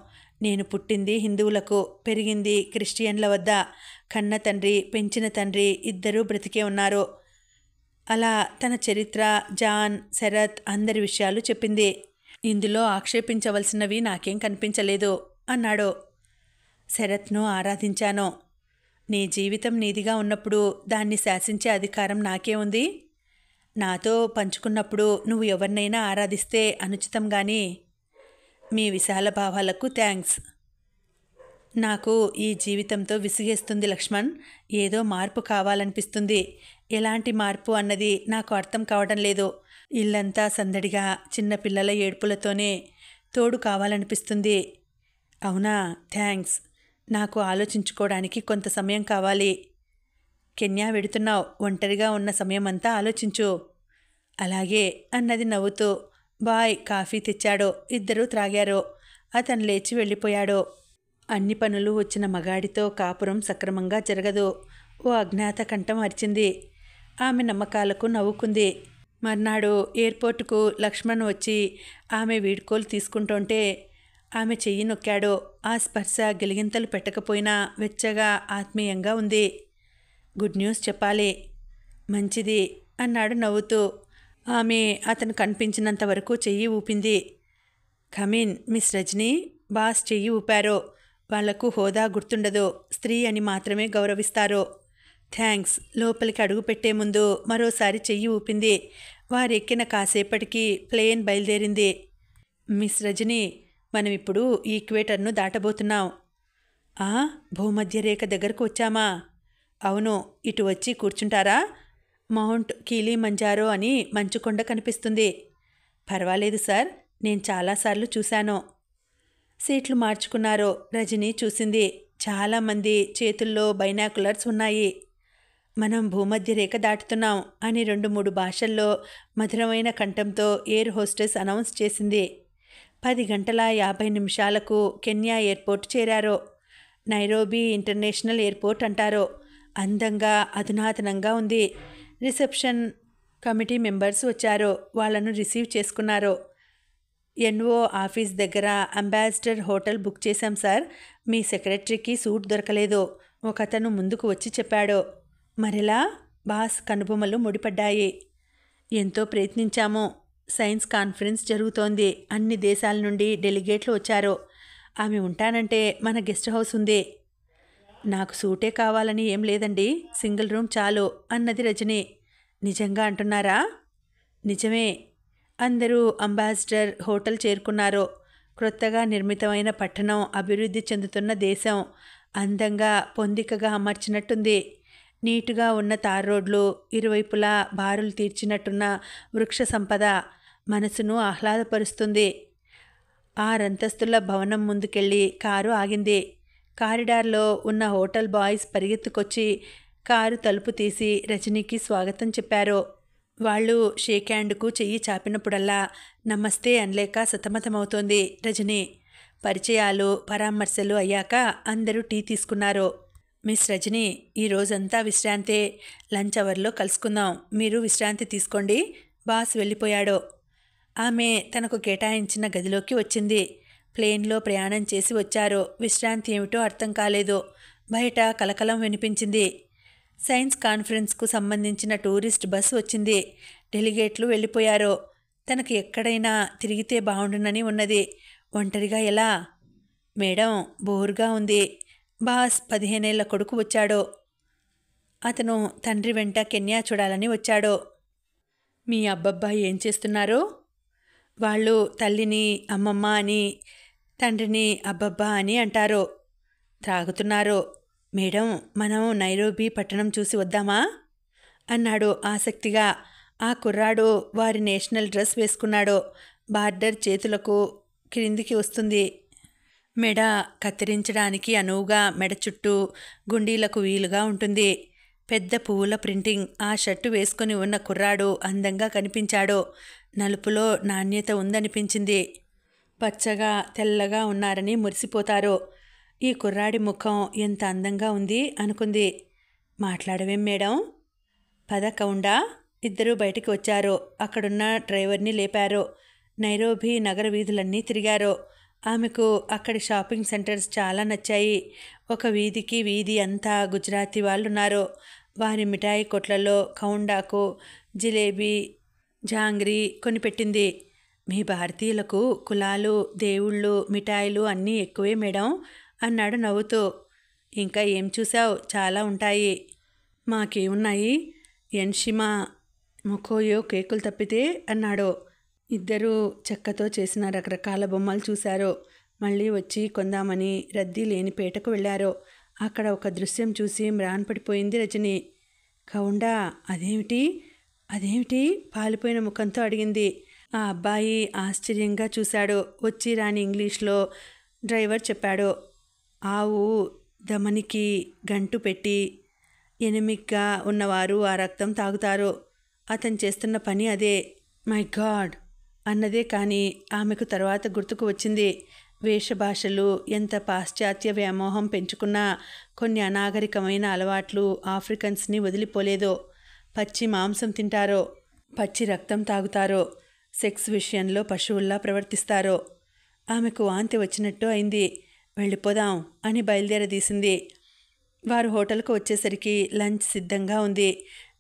నేను పుట్టింది హిందువులకు, పెరిగింది క్రిస్టియన్ల వద్ద. కన్న తండ్రి, పెంచిన తండ్రి ఇద్దరూ బ్రతికే ఉన్నారు. అలా తన చరిత్ర, జాన్, శరత్ అందరి విషయాలు చెప్పింది. ఇందులో ఆక్షేపించవలసినవి నాకేం కనిపించలేదు అన్నాడు. శరత్ను ఆరాధించాను. నీ జీవితం నీదిగా ఉన్నప్పుడు దాన్ని శాసించే అధికారం నాకే ఉంది. నాతో పంచుకున్నప్పుడు నువ్వు ఎవరినైనా ఆరాధిస్తే అనుచితం గాని. మీ విశాల భావాలకు థ్యాంక్స్. నాకు ఈ జీవితంతో విసిగేస్తుంది లక్ష్మణ్. ఏదో మార్పు కావాలనిపిస్తుంది. ఎలాంటి మార్పు అన్నది నాకు అర్థం కావడం లేదు. ఇల్లంతా సందడిగా చిన్నపిల్లల ఏడుపులతోనే తోడు కావాలనిపిస్తుంది. అవునా, థ్యాంక్స్. నాకు ఆలోచించుకోవడానికి కొంత సమయం కావాలి. కెన్యా వెడుతున్నావు, ఒంటరిగా ఉన్న సమయమంతా ఆలోచించు. అలాగే అన్నది నవ్వుతూ. బాయ్ కాఫీ తెచ్చాడు. ఇద్దరూ త్రాగారు. అతను లేచి వెళ్ళిపోయాడు. అన్ని పనులు వచ్చిన మగాడితో కాపురం సక్రమంగా జరగదు. ఓ అజ్ఞాత కంఠం అరిచింది. ఆమె నమ్మకాలకు నవ్వుకుంది. మర్నాడు ఎయిర్పోర్టుకు లక్ష్మణ్ వచ్చి ఆమె వీడ్కోలు తీసుకుంటుంటే ఆమె చెయ్యి నొక్కాడు. ఆ స్పర్శ గిలిగింతలు పెట్టకపోయినా వెచ్చగా ఆత్మీయంగా ఉంది. గుడ్ న్యూస్ చెప్పాలి. మంచిది అన్నాడు నవ్వుతూ. ఆమె అతను కనిపించినంత వరకు చెయ్యి ఊపింది. Come in miss Rajani. బాస్ చెయ్యి ఊపారు. వాళ్లకు హోదా గుర్తుండదు, స్త్రీ అని మాత్రమే గౌరవిస్తారు. థ్యాంక్స్. లోపలికి అడుగు పెట్టే ముందు మరోసారి చెయ్యి ఊపింది. వారెక్కిన కాసేపటికి ప్లేన్ బయలుదేరింది. మిస్ రజనీ, మనమిప్పుడు ఈక్వేటర్ను దాటబోతున్నాం. భూమధ్యరేఖ దగ్గరకు వచ్చామా? అవును. ఇటు వచ్చి కూర్చుంటారా? మౌంట్ కీలిమంజారో అని మంచుకొండ కనిపిస్తుంది. పర్వాలేదు సార్, నేను చాలాసార్లు చూశాను. సీట్లు మార్చుకున్నారు. రజనీ చూసింది. చాలామంది చేతుల్లో బైనాకులర్స్ ఉన్నాయి. మనం భూమధ్యరేఖ దాటుతున్నాం అని 2-3 భాషల్లో మధురమైన కంఠంతో ఎయిర్ హోస్టెస్ అనౌన్స్ చేసింది. 10:50 కెన్యా ఎయిర్పోర్ట్ చేరారు. నైరోబీ ఇంటర్నేషనల్ ఎయిర్పోర్ట్ అంటారు. అందంగా అధునాతనంగా ఉంది. రిసెప్షన్ కమిటీ మెంబర్స్ వచ్చారు. వాళ్ళను రిసీవ్ చేసుకున్నారు. ఎన్ఓ ఆఫీస్ దగ్గర అంబాసిడర్ హోటల్ బుక్ చేశాం సార్. మీ సెక్రటరీకి సూట్ దొరకలేదు, ఒకతను ముందుకు వచ్చి చెప్పాడు. మరెలా? బాస్ కనుబొమ్మలు ముడిపడ్డాయి. ఎంతో ప్రయత్నించాము. సైన్స్ కాన్ఫరెన్స్ జరుగుతోంది. అన్ని దేశాల నుండి డెలిగేట్లు వచ్చారు. ఆమె ఉంటానంటే మన గెస్ట్ హౌస్ ఉంది. నాకు సూటే కావాలని ఏం లేదండి, సింగిల్ రూమ్ చాలు అన్నది రజనీ. నిజంగా అంటున్నారా? నిజమే. అందరూ అంబాసిడర్ హోటల్ చేరుకున్నారు. క్రొత్తగా నిర్మితమైన పట్టణం, అభివృద్ధి చెందుతున్న దేశం. అందంగా పొందికగా అమర్చినట్టుంది. నీటుగా ఉన్న తార్ రోడ్లు, ఇరువైపులా బారులు తీర్చినట్టున్న వృక్ష సంపద మనసును ఆహ్లాదపరుస్తుంది. 6 అంతస్తుల భవనం ముందుకెళ్ళి కారు ఆగింది. కారిడార్లో ఉన్న హోటల్ బాయ్స్ పరిగెత్తుకొచ్చి కారు తలుపు తీసి రజనీకి స్వాగతం చెప్పారు. వాళ్ళు షేక్ హ్యాండ్కు చెయ్యి చాపినప్పుడల్లా నమస్తే అనలేక సతమతమవుతోంది రజనీ. పరిచయాలు, పరామర్శలు అయ్యాక అందరూ టీ తీసుకున్నారు. మిస్ రజనీ, ఈరోజంతా విశ్రాంతే. లంచ్ అవర్లో కలుసుకుందాం. మీరు విశ్రాంతి తీసుకోండి. బాస్ వెళ్ళిపోయాడు. ఆమె తనకు కేటాయించిన గదిలోకి వచ్చింది. ప్లేన్లో ప్రయాణం చేసి వచ్చారు. విశ్రాంతి ఏమిటో అర్థం కాలేదు. బయట కలకలం వినిపించింది. సైన్స్ కాన్ఫరెన్స్కు సంబంధించిన టూరిస్ట్ బస్ వచ్చింది. డెలిగేట్లు వెళ్ళిపోయారు. తనకు ఎక్కడైనా తిరిగితే బాగుండునని ఉన్నది. ఒంటరిగా ఎలా? మేడం, బోరుగా ఉంది. బాస్ 15 ఏళ్ల కొడుకు వచ్చాడు. అతను తండ్రి వెంట కెన్యా చూడాలని వచ్చాడు. మీ అబ్బబ్బాయి ఏం చేస్తున్నారు? వాళ్ళు తల్లిని అమ్మమ్మ అని, తండ్రిని అబ్బబ్బా అని అంటారు. త్రాగుతున్నారు. మేడం, మనం నైరోబీ పట్టణం చూసి వద్దామా? అన్నాడు ఆసక్తిగా. ఆ కుర్రాడు వారి నేషనల్ డ్రెస్ వేసుకున్నాడు. బార్డర్ చేతులకు క్రిందికి వస్తుంది. మెడ కత్తిరించడానికి అనువుగా మెడ చుట్టూ గుండీలకు వీలుగా ఉంటుంది. పెద్ద పువ్వుల ప్రింటింగ్. ఆ షర్టు వేసుకొని ఉన్న కుర్రాడు అందంగా కనిపించాడు. నలుపులో నాణ్యత ఉందనిపించింది. పచ్చగా తెల్లగా ఉన్నారని మురిసిపోతారు. ఈ కుర్రాడి ముఖం ఎంత అందంగా ఉంది అనుకుంది. మాట్లాడవేం మేడం? పద కౌండా. ఇద్దరూ బయటికి వచ్చారు. అక్కడున్న డ్రైవర్ని లేపారు. నైరోబీ నగర వీధులన్నీ తిరిగారు. ఆమెకు అక్కడి షాపింగ్ సెంటర్స్ చాలా నచ్చాయి. ఒక వీధికి వీధి అంతా గుజరాతీ వాళ్ళున్నారు. వారి మిఠాయి కొట్లలో కౌండాకు, జిలేబీ, జాంగ్రీ కొనిపెట్టింది. మీ భారతీయులకు కులాలు, దేవుళ్ళు, మిఠాయిలు అన్నీ ఎక్కువే మేడం అన్నాడు నవ్వుతూ. ఇంకా ఏం చూసావు? చాలా ఉంటాయి. మాకేమున్నాయి? ఎన్షిమా, ముకోయో కేకులు తప్పితే అన్నాడు. ఇద్దరూ చెక్కతో చేసిన రకరకాల బొమ్మలు చూశారు. మళ్ళీ వచ్చి కొందామని రద్దీ లేని పేటకు వెళ్ళారు. అక్కడ ఒక దృశ్యం చూసి మ్రాన్పడిపోయింది రజనీ. కౌండా, అదేమిటి అదేమిటి పాలిపోయిన ముఖంతో అడిగింది. ఆ అబ్బాయి ఆశ్చర్యంగా చూశాడు. వచ్చి రాని ఇంగ్లీష్లో డ్రైవర్ చెప్పాడు. ఆవు దమనికి గంటు పెట్టి ఎనిమిగ్గా ఉన్నవారు ఆ రక్తం తాగుతారు. అతను చేస్తున్న పని అదే. మై గాడ్ అన్నదే కానీ ఆమెకు తర్వాత గుర్తుకు వచ్చింది. వేషభాషలు ఎంత పాశ్చాత్య వ్యామోహం పెంచుకున్నా కొన్ని అనాగరికమైన అలవాట్లు ఆఫ్రికన్స్ని వదిలిపోలేదో. పచ్చి మాంసం తింటారో, పచ్చి రక్తం తాగుతారో, సెక్స్ విషయంలో పశువుల్లా ప్రవర్తిస్తారో. ఆమెకు వాంతి వచ్చినట్టు అయింది. వెళ్ళిపోదాం అని బయలుదేరదీసింది. వారు హోటల్కు వచ్చేసరికి లంచ్ సిద్ధంగా ఉంది.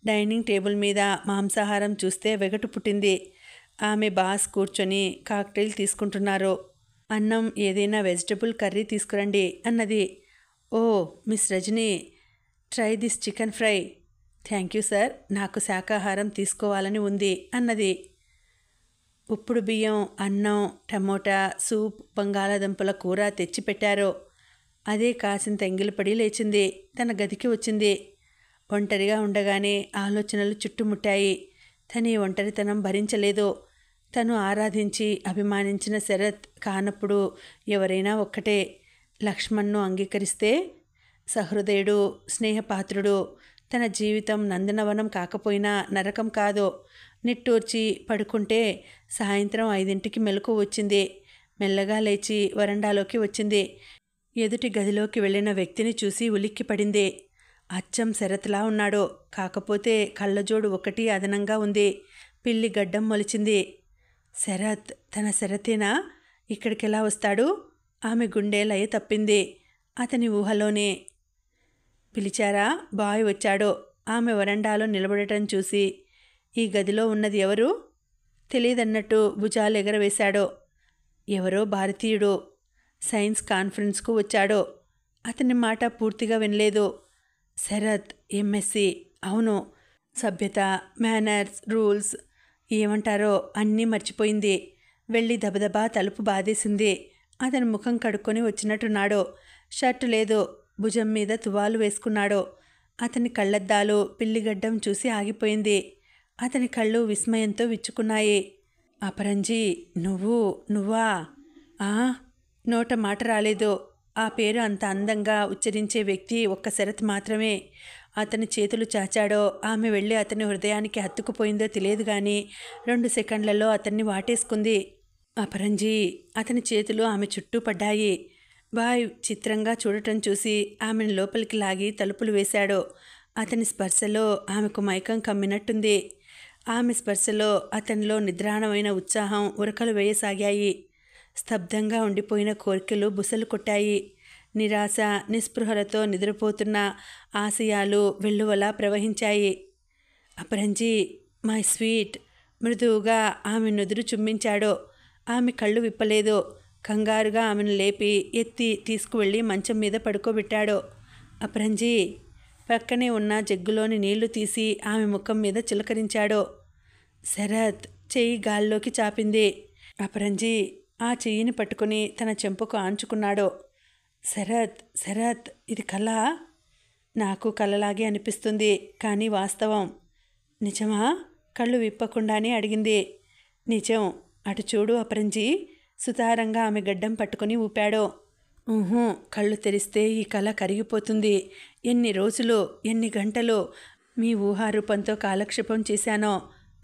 డైనింగ్ టేబుల్ మీద మాంసాహారం చూస్తే వెగటు పుట్టింది. ఆమె బాస్ కూర్చొని కాక్టైల్ తీసుకుంటున్నారు. అన్నం ఏదైనా వెజిటబుల్ కర్రీ తీసుకురండి అన్నది. Oh miss Rajani, try this chicken fry. Thank you sir, నాకు శాకాహారం తీసుకోవాలని ఉంది అన్నది. ఉప్పుడు బియ్యం, అన్నం, టమోటా సూప్, బంగాళాదుంపల కూర తెచ్చిపెట్టారు. అదే కాసింత ఎంగిలిపడి లేచింది. తన గదికి వచ్చింది. ఒంటరిగా ఉండగానే ఆలోచనలు చుట్టుముట్టాయి. తన ఈ ఒంటరితనం భరించలేదు. తను ఆరాధించి అభిమానించిన శరత్ కానప్పుడు ఎవరైనా ఒక్కటే. లక్ష్మణ్ను అంగీకరిస్తే సహృదయుడు, స్నేహపాత్రుడు. తన జీవితం నందనవనం కాకపోయినా నరకం కాదు. నిట్టూర్చి పడుకుంటే సాయంత్రం 5ంటికి మెలకువ వచ్చింది. మెల్లగా లేచి వరండాలోకి వచ్చింది. ఎదుటి గదిలోకి వెళ్ళిన వ్యక్తిని చూసి ఉలిక్కిపడింది. అచ్చం శరత్లా ఉన్నాడు. కాకపోతే కళ్ళజోడు ఒకటి అదనంగా ఉంది. పిల్లి గడ్డం మొలిచింది. శరత్, తన శరతేనా? ఇక్కడికెలా వస్తాడు? ఆమె గుండె లయ తప్పింది. అతని ఊహలోనే. పిలిచారా? బాయ్ వచ్చాడు. ఆమె వరండాలో నిలబడటం చూసి, ఈ గదిలో ఉన్నది ఎవరు? తెలియదన్నట్టు భుజాలు ఎగరవేశాడు. ఎవరో భారతీయుడు. సైన్స్ కాన్ఫరెన్స్కు వచ్చాడు. అతని మాట పూర్తిగా వినలేదు. శరత్ ఎంఎస్సి. అవును. సభ్యత, మేనర్స్, రూల్స్ ఏమంటారో అన్నీ మర్చిపోయింది. వెళ్ళి దబదబా తలుపు బాధేసింది. అతని ముఖం కడుక్కొని వచ్చినట్టున్నాడు. షర్టు లేదు. భుజం మీద తువాలు వేసుకున్నాడు. అతని కళ్ళద్దాలు పిల్లిగడ్డం చూసి ఆగిపోయింది. అతని కళ్ళు విస్మయంతో విచ్చుకున్నాయి. అపరంజి, నువ్వా? నోట మాట రాలేదు. ఆ పేరు అంత అందంగా ఉచ్చరించే వ్యక్తి ఒక్క శరత్ మాత్రమే. అతని చేతులు చాచాడో, ఆమె వెళ్ళి అతని హృదయానికి హత్తుకుపోయిందో తెలియదు కానీ 2 సెకండ్లలో అతన్ని వాటేసుకుంది. అపరంజి. అతని చేతులు ఆమె చుట్టూ పడ్డాయి. బాయ్ చిత్రంగా చూడటం చూసి ఆమెను లోపలికి లాగి తలుపులు వేశాడు. అతని స్పర్శలో ఆమెకు మైకం కమ్మినట్టుంది. ఆమె స్పర్శలో అతనిలో నిద్రాణమైన ఉత్సాహం ఉరకలు వేయసాగాయి. స్తబ్దంగా ఉండిపోయిన కోరికలు బుసలు కొట్టాయి. నిరాశ, నిస్పృహలతో నిద్రపోతున్న ఆశయాలు వెల్లువలా ప్రవహించాయి. అపరంజి, మై స్వీట్. మృదువుగా ఆమె నుదురు చుమ్మించాడు. ఆమె కళ్ళు విప్పలేదు. కంగారుగా ఆమెను లేపి ఎత్తి తీసుకువెళ్ళి మంచం మీద పడుకోబెట్టాడు. అపరంజి. పక్కనే ఉన్న జగ్గులోని నీళ్లు తీసి ఆమె ముఖం మీద చిలకరించాడు. శరత్ చెయ్యి గాల్లోకి చాపింది. అపరంజి ఆ చెయ్యిని పట్టుకుని తన చెంపకు ఆంచుకున్నాడు. శరత్, ఇది కళ? నాకు కలలాగే అనిపిస్తుంది, కానీ వాస్తవం. నిజమా? కళ్ళు విప్పకుండానే అడిగింది. నిజం. అటు చూడు అపరంజి. సుతారంగా ఆమె గడ్డం పట్టుకుని ఊపాడు. కళ్ళు తెరిస్తే ఈ కళ కరిగిపోతుంది. ఎన్ని రోజులు, ఎన్ని గంటలు మీ ఊహారూపంతో కాలక్షేపం చేశానో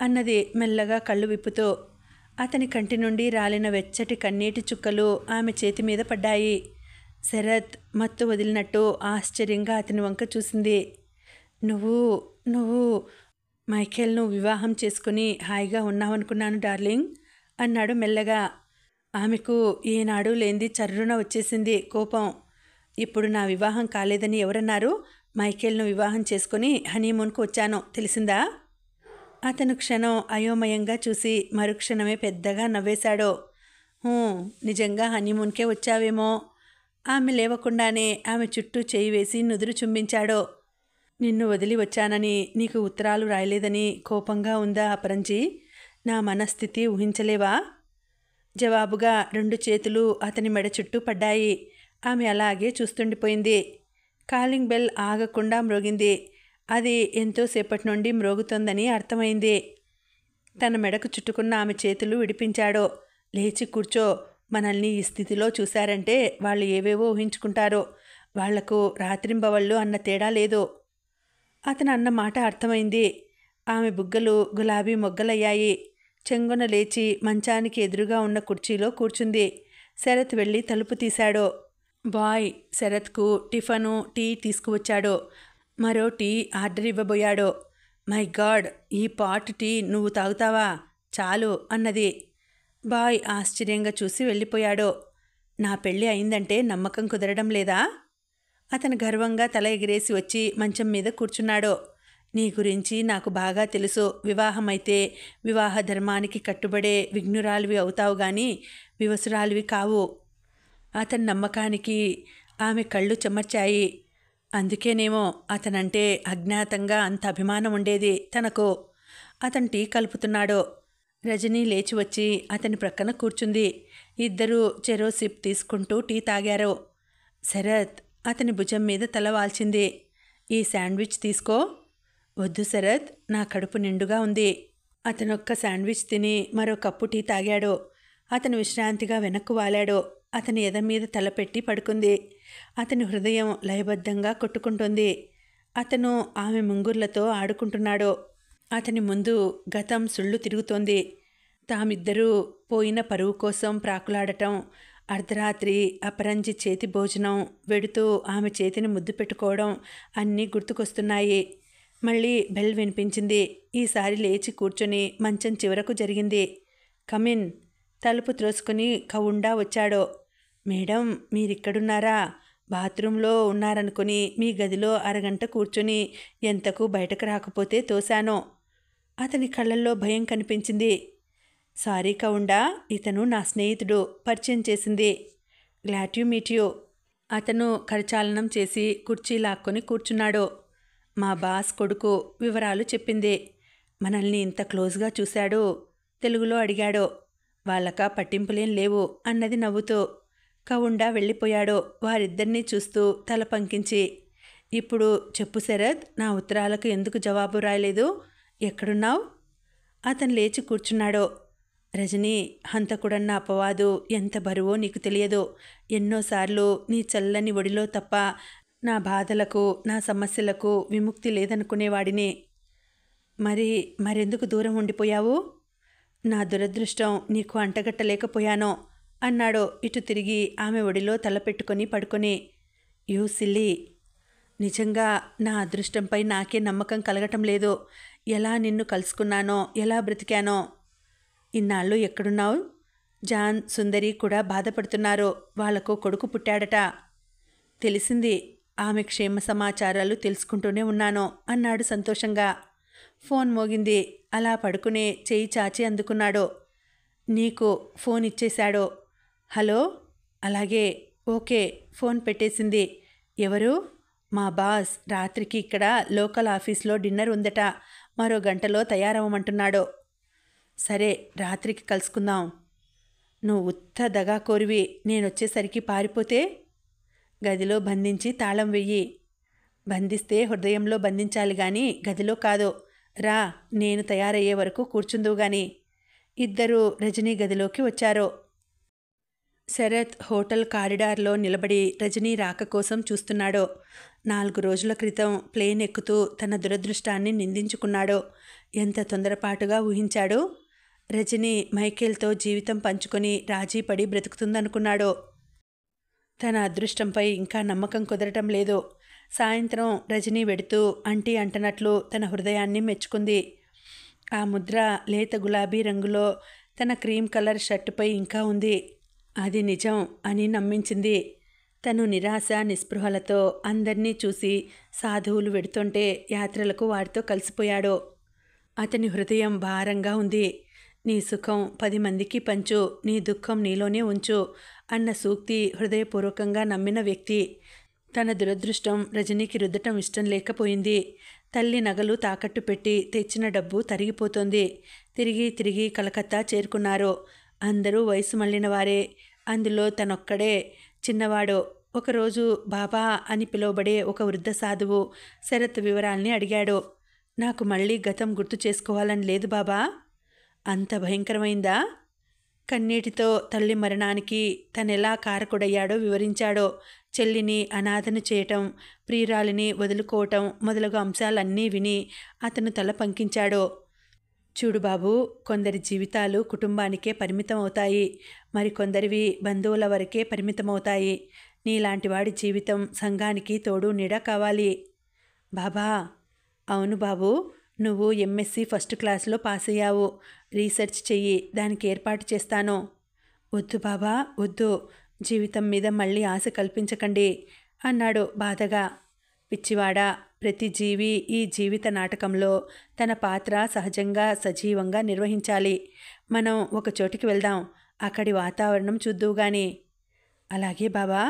అన్నది మెల్లగా కళ్ళు విప్పుతూ. అతని కంటి నుండి రాలిన వెచ్చటి కన్నీటి చుక్కలు ఆమె చేతి మీద పడ్డాయి. శరత్ మత్తు వదిలినట్టు ఆశ్చర్యంగా అతని వంక చూసింది. నువ్వు మైఖేల్ను వివాహం చేసుకుని హాయిగా ఉన్నావనుకున్నాను డార్లింగ్ అన్నాడు మెల్లగా. ఆమెకు ఏనాడు లేంది చర్రున వచ్చేసింది కోపం. ఇప్పుడు నా వివాహం కాలేదని ఎవరన్నారు? మైఖేల్ను వివాహం చేసుకుని హనీమూన్కు వచ్చాను, తెలిసిందా? అతను క్షణం అయోమయంగా చూసి మరుక్షణమే పెద్దగా నవ్వేశాడు. నిజంగా హనీమూన్కే వచ్చావేమో. ఆమె లేవకుండానే ఆమె చుట్టూ చేయి వేసి నుదురు చుంబించాడు. నిన్ను వదిలి వచ్చానని, నీకు ఉత్తరాలు రాయలేదని కోపంగా ఉందా అపరంజి? నా మనస్థితి ఊహించలేవా? జవాబుగా 2 చేతులు అతని మెడ చుట్టూ పడ్డాయి. ఆమె అలాగే చూస్తుండిపోయింది. కాలింగ్ బెల్ ఆగకుండా మ్రోగింది. అది ఎంతోసేపటి నుండి మ్రోగుతోందని అర్థమైంది. తన మెడకు చుట్టుకున్న ఆమె చేతులు విడిపించాడు. లేచి కూర్చో. మనల్ని ఈ స్థితిలో చూశారంటే వాళ్ళు ఏవేవో ఊహించుకుంటారు. వాళ్లకు రాత్రింబవళ్ళు అన్న తేడా లేదు. అతను అన్న మాట అర్థమైంది. ఆమె బుగ్గలు గులాబీ మొగ్గలయ్యాయి. చెంగున లేచి మంచానికి ఎదురుగా ఉన్న కుర్చీలో కూర్చుంది. శరత్ వెళ్ళి తలుపు తీశాడు. బాయ్ శరత్కు టిఫను, టీ తీసుకువచ్చాడు. మరో టీ ఆర్డర్ ఇవ్వబోయాడు. మై గాడ్, ఈ పాట్ టీ నువ్వు తాగుతావా? చాలు అన్నది. బాయ్ ఆశ్చర్యంగా చూసి వెళ్ళిపోయాడు. నా పెళ్ళి అయిందంటే నమ్మకం కుదరడం లేదా? అతను గర్వంగా తల ఎగిరేసి వచ్చి మంచం మీద కూర్చున్నాడు. నీ గురించి నాకు బాగా తెలుసు. వివాహమైతే వివాహ ధర్మానికి కట్టుబడే విఘ్నురాలివి అవుతావు గాని వివసురాలివి కావు. అతని నమ్మకానికి ఆమె కళ్ళు చెమర్చాయి. అందుకేనేమో అతనంటే అజ్ఞాతంగా అంత అభిమానం ఉండేది తనకు. అతను టీ కలుపుతున్నాడు. రజనీ లేచి వచ్చి అతని ప్రక్కన కూర్చుంది. ఇద్దరూ చెరో సిప్ తీసుకుంటూ టీ తాగారు. శరత్ అతని భుజం మీద తల వాల్చింది. ఈ శాండ్విచ్ తీసుకో. వద్దు శరత్, నా కడుపు నిండుగా ఉంది. అతనొక్క శాండ్విచ్ తిని మరో కప్పు టీ తాగాడు. అతను విశ్రాంతిగా వెనక్కు వాలాడు. అతని ఎద మీద తలపెట్టి పడుకుంది. అతని హృదయం లయబద్ధంగా కొట్టుకుంటుంది. అతను ఆమె ముంగుర్లతో ఆడుకుంటున్నాడు. అతని ముందు గతం సుళ్ళు తిరుగుతోంది. తామిద్దరూ పోయిన పరువు కోసం ప్రాకులాడటం, అర్ధరాత్రి అపరంజి చేతి భోజనం, వెడుతూ ఆమె చేతిని ముద్దు పెట్టుకోవడం అన్నీ గుర్తుకొస్తున్నాయి. మళ్ళీ బెల్ వినిపించింది. ఈసారి లేచి కూర్చొని మంచం చివరకు జరిగింది. కమిన్. తలుపు త్రోసుకుని కవుండా వచ్చాడు. మేడం, మీరిక్కడున్నారా? బాత్రూంలో ఉన్నారనుకుని మీ గదిలో అరగంట కూర్చుని ఎంతకు బయటకు రాకపోతే తోశాను. అతని కళ్ళల్లో భయం కనిపించింది. సారీ కవుండా, ఇతను నా స్నేహితుడు, పరిచయం చేసింది. Glad you meet you. అతను కరచాలనం చేసి కుర్చీ లాక్కొని కూర్చున్నాడు. మా బాస్ కొడుకు వివరాలు చెప్పింది. మనల్ని ఇంత క్లోజ్గా చూశాడు. తెలుగులో అడిగాడు. వాళ్ళకా పట్టింపులేం లేవు అన్నది నవ్వుతూ. కవుండా వెళ్ళిపోయాడు వారిద్దరినీ చూస్తూ తల పంకించి. ఇప్పుడు చెప్పు శరత్, నా ఉత్తరాలకు ఎందుకు జవాబు రాయలేదు? ఎక్కడున్నావు? అతను లేచి కూర్చున్నాడు. రజనీ, హంతకుడన్న అపవాదు ఎంత బరువో నీకు తెలియదు. ఎన్నోసార్లు నీ చల్లని ఒడిలో తప్ప నా బాధలకు, నా సమస్యలకు విముక్తి లేదనుకునేవాడిని. మరెందుకు దూరం ఉండిపోయావు? నా దురదృష్టం నీకు అంటగట్టలేకపోయాను అన్నాడు ఇటు తిరిగి ఆమె ఒడిలో తలపెట్టుకొని పడుకొని. You silly. నిజంగా నా అదృష్టంపై నాకే నమ్మకం కలగటం లేదు. ఎలా నిన్ను కలుసుకున్నానో, ఎలా బ్రతికానో. ఇన్నాళ్ళు ఎక్కడున్నావు? జాన్, సుందరి కూడా బాధపడుతున్నారు. వాళ్లకు కొడుకు పుట్టాడట. తెలిసింది. ఆమె క్షేమ సమాచారాలు తెలుసుకుంటూనే ఉన్నాను అన్నాడు సంతోషంగా. ఫోన్ మోగింది. అలా పడుకునే చేయి చాచి అందుకున్నాడు. నీకు ఫోన్ ఇచ్చేశాడు. హలో. అలాగే. ఓకే. ఫోన్ పెట్టేసింది. ఎవరు? మా బాస్. రాత్రికి ఇక్కడ లోకల్ ఆఫీస్లో డిన్నర్ ఉందట. మరో గంటలో తయారవ్వమంటున్నాడు. సరే, రాత్రికి కలుసుకుందాం. నువ్వు ఉత్త దగాకోరివి. నేనొచ్చేసరికి పారిపోతే? గదిలో బంధించి తాళం వెయ్యి. బంధిస్తే హృదయంలో బంధించాలి గాని గదిలో కాదు. రా, నేను తయారయ్యే వరకు కూర్చుందువు గాని. ఇద్దరూ రజనీ గదిలోకి వచ్చారు. శరత్ హోటల్ కారిడార్లో నిలబడి రజనీ రాక కోసం చూస్తున్నాడు. 4 రోజుల క్రితం ప్లేన్ ఎక్కుతూ తన దురదృష్టాన్ని నిందించుకున్నాడు. ఎంత తొందరపాటుగా ఊహించాడు. రజనీ మైకేల్తో జీవితం పంచుకొని రాజీపడి బ్రతుకుతుందనుకున్నాడు. తన అదృష్టంపై ఇంకా నమ్మకం కుదరటం లేదు. సాయంత్రం రజనీ వెడుతూ అంటీ అంటనట్లు తన హృదయాన్ని మెచ్చుకుంది. ఆ ముద్ర లేత గులాబీ రంగులో తన క్రీమ్ కలర్ షర్టుపై ఇంకా ఉంది. అది నిజం అని నమ్మించింది. తను నిరాశ నిస్పృహలతో అందర్నీ చూసి సాధువులు వెడుతుంటే యాత్రలకు వారితో కలిసిపోయాడు. అతని హృదయం భారంగా ఉంది. నీ సుఖం 10 మందికి పంచు, నీ దుఃఖం నీలోనే ఉంచు అన్న సూక్తి హృదయపూర్వకంగా నమ్మిన వ్యక్తి. తన దురదృష్టం రజనీకి రుద్దటం ఇష్టం లేకపోయింది. తల్లి నగలు తాకట్టు పెట్టి తెచ్చిన డబ్బు తరిగిపోతోంది. తిరిగి కలకత్తా చేరుకున్నారు. అందరూ వయసు మళ్ళిన వారే. అందులో తనొక్కడే చిన్నవాడు. ఒకరోజు బాబా అని పిలువబడే ఒక వృద్ధ సాధువు శరత్ వివరాల్ని అడిగాడు. నాకు మళ్ళీ గతం గుర్తు చేసుకోవాలని లేదు బాబా. అంత భయంకరమైందా? కన్నీటితో తల్లి మరణానికి తనెలా కారకుడయ్యాడో వివరించాడు. చెల్లిని అనాథను చేయటం, ప్రియురాలిని వదులుకోవటం మొదలగు అంశాలన్నీ విని అతను తల పంకించాడు. చూడు బాబు, కొందరి జీవితాలు కుటుంబానికే పరిమితమవుతాయి. మరికొందరివి బంధువుల వరకే పరిమితమవుతాయి. నీలాంటి వాడి జీవితం సంఘానికి తోడు నీడ కావాలి. బాబా. అవును బాబు, నువ్వు ఎంఎస్సి ఫస్ట్ క్లాస్లో పాస్ అయ్యావు. రీసెర్చ్ చెయ్యి, దానికి ఏర్పాటు చేస్తాను. వద్దు బాబా, వద్దు. జీవితం మీద మళ్ళీ ఆశ కల్పించకండి అన్నాడు బాధగా. పిచ్చివాడా, ప్రతి జీవి ఈ జీవిత నాటకంలో తన పాత్ర సహజంగా సజీవంగా నిర్వహించాలి. మనం ఒక చోటికి వెళ్దాం, అక్కడి వాతావరణం చూద్దువు గాని. అలాగే బాబా.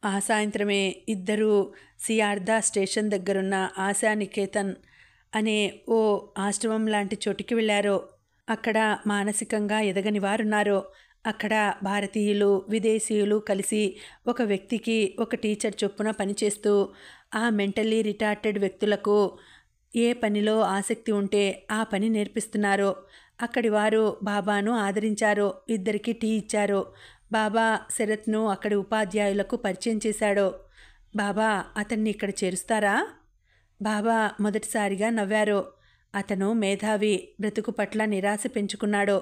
ఆ సాయంత్రమే ఇద్దరూ సియార్దా స్టేషన్ దగ్గరున్న ఆశానికేతన్ అనే ఓ ఆశ్రమం లాంటి చోటికి వెళ్ళారు. అక్కడ మానసికంగా ఎదగని వారున్నారు. అక్కడ భారతీయులు, విదేశీయులు కలిసి ఒక వ్యక్తికి ఒక టీచర్ చొప్పున పనిచేస్తూ ఆ మెంటల్లీ రిటార్టెడ్ వ్యక్తులకు ఏ పనిలో ఆసక్తి ఉంటే ఆ పని నేర్పిస్తున్నారు. అక్కడి వారు బాబాను ఆదరించారు, ఇద్దరికి టీ ఇచ్చారు. బాబా శరత్ను అక్కడి ఉపాధ్యాయులకు పరిచయం చేశాడు. బాబా, అతన్ని ఇక్కడ చేరుస్తారా? బాబా మొదటిసారిగా నవ్వారు. అతను మేధావి, బ్రతుకు పట్ల నిరాశ పెంచుకున్నాడు.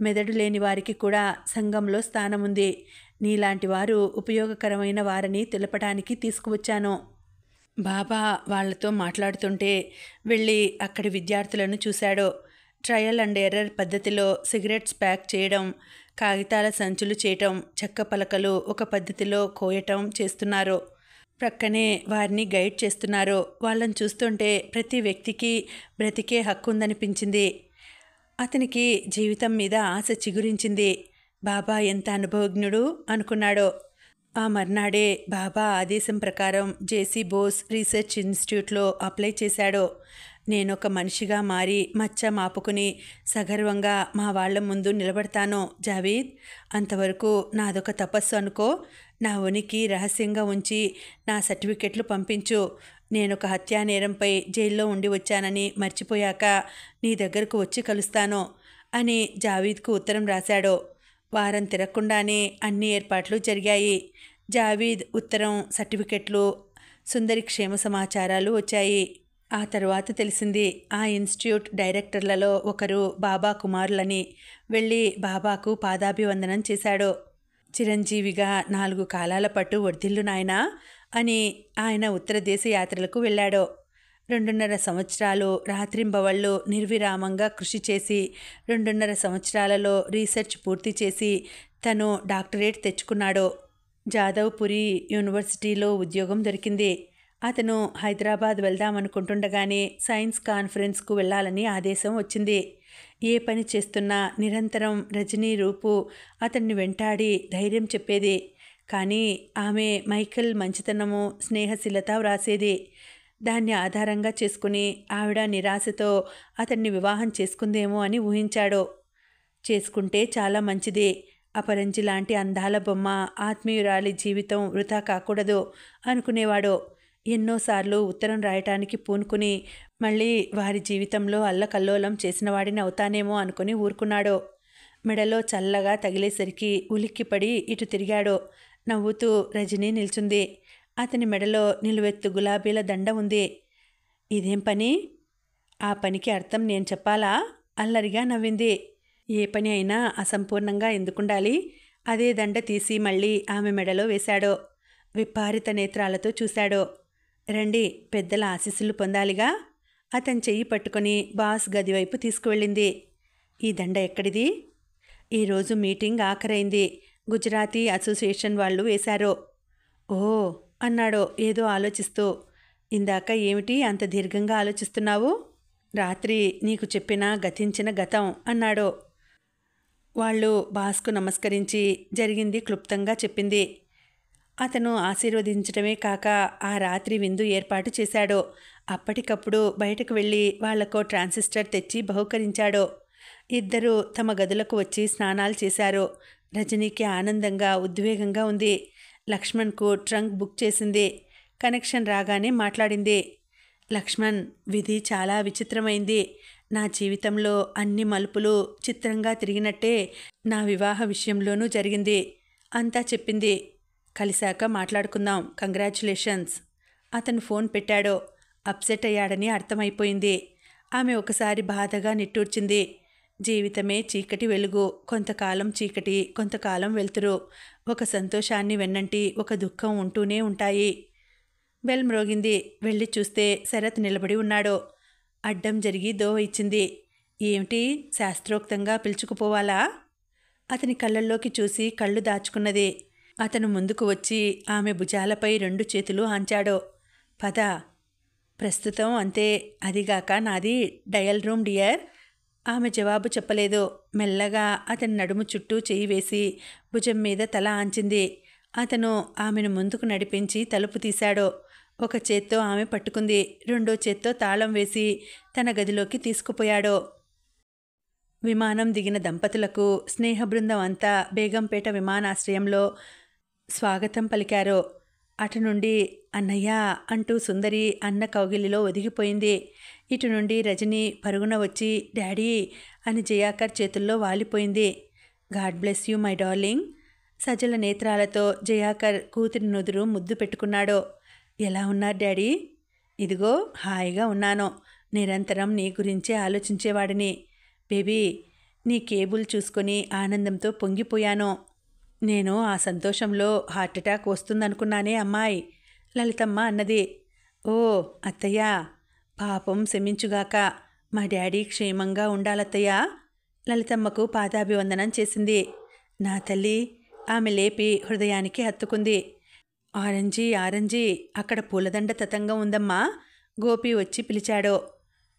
మెదడు లేని వారికి కూడా సంఘంలో స్థానముంది. నీలాంటి వారు ఉపయోగకరమైన వారని తెలపడానికి తీసుకువచ్చాను. బాబా వాళ్లతో మాట్లాడుతుంటే వెళ్ళి అక్కడి విద్యార్థులను చూశాడు. ట్రయల్ అండ్ ఎర్రర్ పద్ధతిలో సిగరెట్స్ ప్యాక్ చేయడం, కాగితాల సంచులు చేయటం, చెక్క పలకలు ఒక పద్ధతిలో కోయటం చేస్తున్నారు. ప్రక్కనే వారిని గైడ్ చేస్తున్నారు. వాళ్ళని చూస్తుంటే ప్రతి వ్యక్తికి బ్రతికే హక్కు ఉందనిపించింది. అతనికి జీవితం మీద ఆశ చిగురించింది. బాబా ఎంత అనుభవజ్ఞుడు అనుకున్నాడు. ఆ మర్నాడే బాబా ఆదేశం ప్రకారం జేసీ బోస్ రీసెర్చ్ ఇన్స్టిట్యూట్లో అప్లై చేశాడు. నేనొక మనిషిగా మారి మచ్చ మాపుకుని సగర్వంగా మా వాళ్ల ముందు నిలబడతాను జావీద్. అంతవరకు నాదొక తపస్సు అనుకో. నా ఉనికి రహస్యంగా ఉంచి నా సర్టిఫికెట్లు పంపించు. నేనొక హత్యానేరంపై జైల్లో ఉండి వచ్చానని మర్చిపోయాక నీ దగ్గరకు వచ్చి కలుస్తాను అని జావీద్కు ఉత్తరం రాశాడు. వారం తిరగకుండానే అన్ని ఏర్పాట్లు జరిగాయి. జావీద్ ఉత్తరం, సర్టిఫికెట్లు, సుందరి క్షేమ సమాచారాలు వచ్చాయి. ఆ తరువాత తెలిసింది ఆ ఇన్స్టిట్యూట్ డైరెక్టర్లలో ఒకరు బాబా కుమారులని. వెళ్ళి బాబాకు పాదాభివందనం చేశాడు. చిరంజీవిగా 4 కాలాల పాటు వర్ధిల్లు నాయనా అని ఆయన ఉత్తర దేశ యాత్రలకు వెళ్ళాడు. 2.5 సంవత్సరాలు రాత్రింబవళ్ళు నిర్విరామంగా కృషి చేసి 2.5 సంవత్సరాలలో రీసెర్చ్ పూర్తి చేసి తను డాక్టరేట్ తెచ్చుకున్నాడు. జాదవ్పురి యూనివర్సిటీలో ఉద్యోగం దొరికింది. అతను హైదరాబాద్ వెళ్దామనుకుంటుండగానే సైన్స్ కాన్ఫరెన్స్కు వెళ్ళాలని ఆదేశం వచ్చింది. ఏ పని చేస్తున్నా నిరంతరం రజనీ రూపు అతన్ని వెంటాడి ధైర్యం చెప్పేది. కానీ ఆమె మైఖేల్ మంచితనము, స్నేహశీలత వ్రాసేది. దాన్ని ఆధారంగా చేసుకుని ఆవిడ నిరాశతో అతన్ని వివాహం చేసుకుందేమో అని ఊహించాడు. చేసుకుంటే చాలా మంచిది. అపరంజి లాంటి అందాల బొమ్మ, ఆత్మీయురాలి జీవితం వృధా కాకూడదు అనుకునేవాడు. ఎన్నోసార్లు ఉత్తరం రాయటానికి పూనుకుని మళ్ళీ వారి జీవితంలో అల్లకల్లోలం చేసిన వాడిని అవుతానేమో అనుకుని ఊరుకున్నాడు. మెడలో చల్లగా తగిలేసరికి ఉలిక్కిపడి ఇటు తిరిగాడు. నవ్వుతూ రజనీ నిల్చుంది. అతని మెడలో నిలువెత్తు గులాబీల దండ ఉంది. ఇదేం పని? ఆ పనికి అర్థం నేను చెప్పాలా? అల్లరిగా నవ్వింది. ఏ పని అయినా అసంపూర్ణంగా ఎందుకుండాలి? అదే దండ తీసి మళ్ళీ ఆమె మెడలో వేశాడు. విప్పారిత నేత్రాలతో చూశాడు. రండి, పెద్దల ఆశీస్సులు పొందాలిగా. అతని చెయ్యి పట్టుకుని బాస్ గదివైపు తీసుకువెళ్ళింది. ఈ దండ ఎక్కడిది? ఈరోజు మీటింగ్ ఆఖరైంది. గుజరాతీ అసోసియేషన్ వాళ్ళు వేశారు. ఓ అన్నాడు ఏదో ఆలోచిస్తూ. ఇందాక ఏమిటి అంత దీర్ఘంగా ఆలోచిస్తున్నావు? రాత్రి నీకు చెప్పిన గతించిన గతం అన్నాడు. వాళ్ళు బాస్కు నమస్కరించి జరిగింది క్లుప్తంగా చెప్పింది. అతను ఆశీర్వదించడమే కాక ఆ రాత్రి విందు ఏర్పాటు చేశాడు. అప్పటికప్పుడు బయటకు వెళ్ళి వాళ్లకో ట్రాన్సిస్టర్ తెచ్చి బహుకరించాడు. ఇద్దరూ తమ గదులకు వచ్చి స్నానాలు చేశారు. రజనీకి ఆనందంగా, ఉద్వేగంగా ఉంది. లక్ష్మణ్కు ట్రంక్ బుక్ చేసింది. కనెక్షన్ రాగానే మాట్లాడింది. లక్ష్మణ్, విధి చాలా విచిత్రమైంది. నా జీవితంలో అన్ని మలుపులు చిత్రంగా తిరిగినట్టే నా వివాహ విషయంలోనూ జరిగింది. అంతా చెప్పింది. కలిశాక మాట్లాడుకుందాం. కంగ్రాచ్యులేషన్స్. అతను ఫోన్ పెట్టాడు. అప్సెట్ అయ్యాడని అర్థమైపోయింది. ఆమె ఒకసారి బాధగా నిట్టూర్చింది. జీవితమే చీకటి వెలుగు. కొంతకాలం చీకటి, కొంతకాలం వెలుతురు. ఒక సంతోషాన్ని వెన్నంటి ఒక దుఃఖం ఉంటూనే ఉంటాయి. బెల్ మ్రోగింది. వెళ్ళి చూస్తే శరత్ నిలబడి ఉన్నాడు. అడ్డం జరిగి దోవ ఇచ్చింది. ఏమిటి, శాస్త్రోక్తంగా పిలుచుకుపోవాలా? అతని కళ్ళల్లోకి చూసి కళ్ళు దాచుకున్నది. అతను ముందుకు వచ్చి ఆమె భుజాలపై 2 చేతులు ఆంచాడు. పద. ప్రస్తుతం అంతే. అదిగాక నాది డయల్ రూమ్ డియర్. ఆమె జవాబు చెప్పలేదు. మెల్లగా అతని నడుము చుట్టూ చెయ్యి వేసి భుజం మీద తల ఆంచింది. అతను ఆమెను ముందుకు నడిపించి తలుపు తీశాడు. ఒక చేత్తో ఆమె పట్టుకుంది, రెండో చేత్తో తాళం వేసి తన గదిలోకి తీసుకుపోయాడు. విమానం దిగిన దంపతులకు స్నేహబృందం అంతా బేగంపేట విమానాశ్రయంలో స్వాగతం పలికారు. అటు నుండి అన్నయ్య అంటూ సుందరి అన్న కౌగిలిలో ఒదిగిపోయింది. ఇటు నుండి రజని పరుగున వచ్చి డాడీ అని జయాకర్ చేతుల్లో వాలిపోయింది. God bless you my darling. సజల నేత్రాలతో జయాకర్ కూతురి నుదురు ముద్దు పెట్టుకున్నాడు. ఎలా ఉన్నారు డాడీ? ఇదిగో హాయిగా ఉన్నాను. నిరంతరం నీ గురించే ఆలోచించేవాడిని. బేబీ, నీ కేబుల్ చూసుకొని ఆనందంతో పొంగిపోయాను. నేను ఆ సంతోషంలో హార్ట్అటాక్ వస్తుందనుకున్నానే అమ్మాయి, లలితమ్మ అన్నది. ఓ అత్తయ్య, పాపం క్షమించుగాక. మా డాడీ క్షేమంగా ఉండాలత్తయ్య. లలితమ్మకు పాదాభివందనం చేసింది. నా తల్లి. ఆమె లేపి హృదయానికి హత్తుకుంది. ఆరెంజీ ఆరెంజీ, అక్కడ పూలదండ తతంగం ఉందమ్మా. గోపి వచ్చి పిలిచాడు.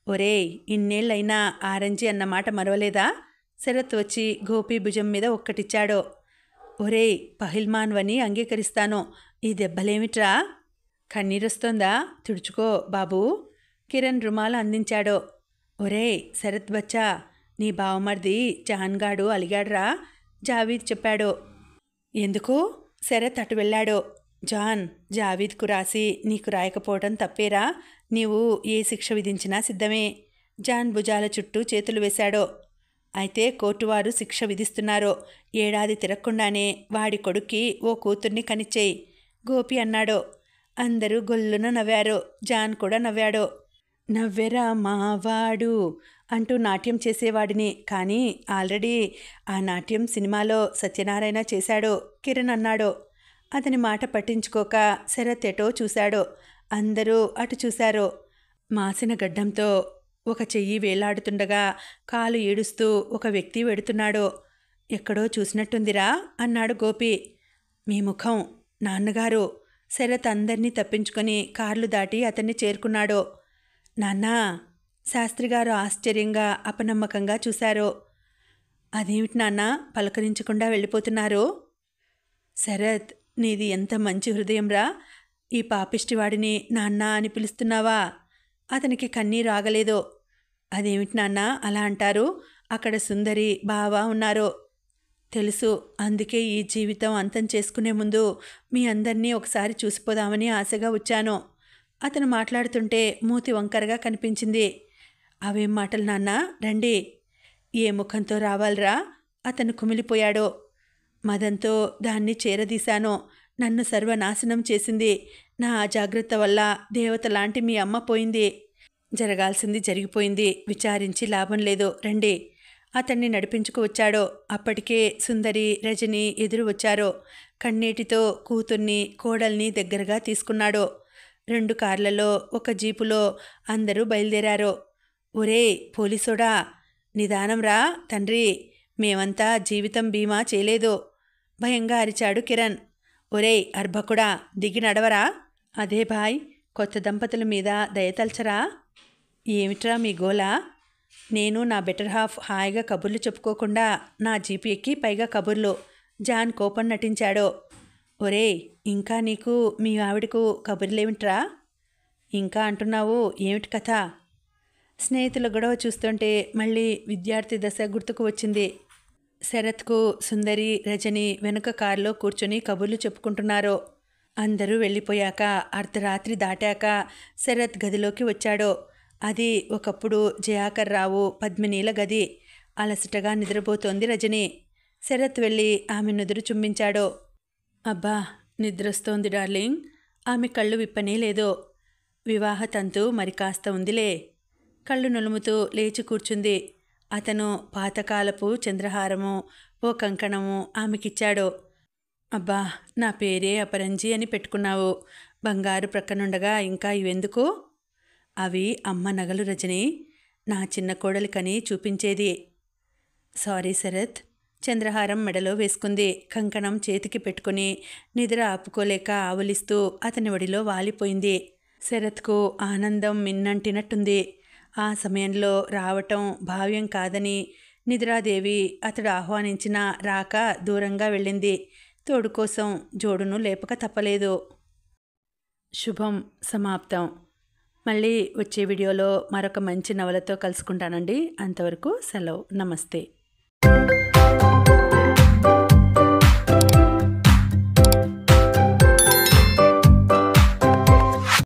ఒరేయ్, ఇన్నేళ్ళైనా ఆరెంజీ అన్నమాట మరవలేదా? శరత్ వచ్చి గోపి భుజం మీద ఒక్కటిచ్చాడు. ఒరేయ్, పహిల్మాన్వని అంగీకరిస్తాను. ఈ దెబ్బలేమిట్రా? కన్నీరొస్తోందా? తుడుచుకో బాబూ. కిరణ్ రుమాలు అందించాడు. ఒరేయ్ శరత్ బచ్చా, నీ బావమర్ది జాన్గాడు అలిగాడ్రా, జావీద్ చెప్పాడు. ఎందుకు? శరత్ అటు వెళ్ళాడు. జాన్, జావీద్కు రాసి నీకు రాయకపోవటం తప్పేరా? నీవు ఏ శిక్ష విధించినా సిద్ధమే. జాన్ భుజాల చుట్టూ చేతులు వేశాడు. అయితే కోర్టువారు శిక్ష విధిస్తున్నారు. ఏడాది తిరగకుండానే వాడి కొడుక్కి ఓ కూతుర్ని కనిచ్చేయి, గోపి అన్నాడు. అందరూ గొల్లున నవ్వారు. జాన్ కూడా నవ్వాడు. నవ్వెరా మావాడు అంటూ నాట్యం చేసేవాడిని, కానీ ఆల్రెడీ ఆ నాట్యం సినిమాలో సత్యనారాయణ చేశాడు, కిరణ్ అన్నాడు. అతని మాట పట్టించుకోక శరత్ ఎటో చూశాడు. అందరూ అటు చూశారు. మాసిన గడ్డంతో ఒక చెయ్యి వేలాడుతుండగా కాలు ఈడుస్తూ ఒక వ్యక్తి వెడుతున్నాడు. ఎక్కడో చూసినట్టుందిరా అన్నాడు గోపి. మీ ముఖం, నాన్నగారు. శరత్ అందర్నీ తప్పించుకొని కార్లు దాటి అతన్ని చేరుకున్నాడు. నాన్నా. శాస్త్రిగారు ఆశ్చర్యంగా అపనమ్మకంగా చూశారు. అదేమిటి నాన్న పలకరించకుండా వెళ్ళిపోతున్నారు? శరత్, నీది ఎంత మంచి హృదయంరా. ఈ పాపిష్టివాడిని నాన్న అని పిలుస్తున్నావా? అతనికి కన్నీరు ఆగలేదు. అదేమిటి నాన్న అలా అంటారు? అక్కడ సుందరి, బావ ఉన్నారు. తెలుసు. అందుకే ఈ జీవితం అంతం చేసుకునే ముందు మీ అందరినీ ఒకసారి చూసిపోదామని ఆశగా వచ్చాను. అతను మాట్లాడుతుంటే మూతి వంకరగా కనిపించింది. అవేం మాటలు నాన్న, రండి. ఏ ముఖంతో రావాలరా? అతను కుమిలిపోయాడు. మదంతో దాన్ని చేరదీశాను. నన్ను సర్వనాశనం చేసింది. నా అజాగ్రత్త వల్ల దేవత లాంటి మీ అమ్మ పోయింది. జరగాల్సింది జరిగిపోయింది. విచారించి లాభం లేదు, రండి. అతన్ని నడిపించుకు వచ్చాడు. అప్పటికే సుందరి, రజని ఎదురు వచ్చారు. కన్నీటితో కూతుర్ని, కోడల్ని దగ్గరగా తీసుకున్నాడు. 2 కార్లలో, ఒక జీపులో అందరూ బయలుదేరారు. ఒరేయ్ పోలీసోడా, నిదానం రా తండ్రి, మేమంతా జీవితం బీమా చేయలేదు, భయంగా అరిచాడు కిరణ్. ఒరేయ్ అర్భకుడా, దిగి నడవరా. అదే భాయ్, కొత్త దంపతుల మీద దయతల్చరా. ఏమిట్రా మీ గోలా? నేను నా బెటర్ హాఫ్ హాయిగా కబుర్లు చెప్పుకోకుండా నా జీపు ఎక్కి పైగా కబుర్లు. జాన్ కోపం నటించాడు. ఒరేయ్, ఇంకా నీకు మీ ఆవిడకు కబుర్లేమిట్రా? ఇంకా అంటున్నావు, ఏమిటి కథ? స్నేహితుల గొడవ చూస్తుంటే మళ్ళీ విద్యార్థి దశ గుర్తుకు వచ్చింది. శరత్కు సుందరి, రజని వెనుక కారులో కూర్చొని కబుర్లు చెప్పుకుంటున్నారు. అందరూ వెళ్ళిపోయాక అర్ధరాత్రి దాటాక శరత్ గదిలోకి వచ్చాడు. అది ఒకప్పుడు జయాకర్ రావు, పద్మినీల గది. అలసటగా నిద్రపోతోంది రజని. శరత్ వెళ్ళి ఆమె నుదురు చుంబించాడు. అబ్బా, నిద్రొస్తోంది డార్లింగ్. ఆమె కళ్ళు విప్పనే లేదు. వివాహ తంతు మరి కాస్త ఉందిలే. కళ్ళు నులుముతూ లేచి కూర్చుంది. అతను పాతకాలపు చంద్రహారము, ఓ కంకణము ఆమెకిచ్చాడు. అబ్బా, నా పేరే అపరంజి అని పెట్టుకున్నావు. బంగారు ప్రక్కనుండగా ఇంకా ఇవెందుకు? అవి అమ్మ నగలు రజని, నా చిన్న కోడలికని చూపించేది. సారీ శరత్. చంద్రహారం మెడలో వేసుకుంది. కంకణం చేతికి పెట్టుకుని నిద్ర ఆపుకోలేక ఆవులిస్తూ అతని ఒడిలో వాలిపోయింది. శరత్కు ఆనందం మిన్నంటినట్టుంది. ఆ సమయంలో రావటం భావ్యం కాదని నిద్రాదేవి అతడు ఆహ్వానించినా రాక దూరంగా వెళ్ళింది. తోడు కోసం జోడును లేపక తప్పలేదు. శుభం సమాప్తం. మళ్ళీ వచ్చే వీడియోలో మరొక మంచి నవలతో కలుసుకుంటానండి. అంతవరకు సెలవు. నమస్తే.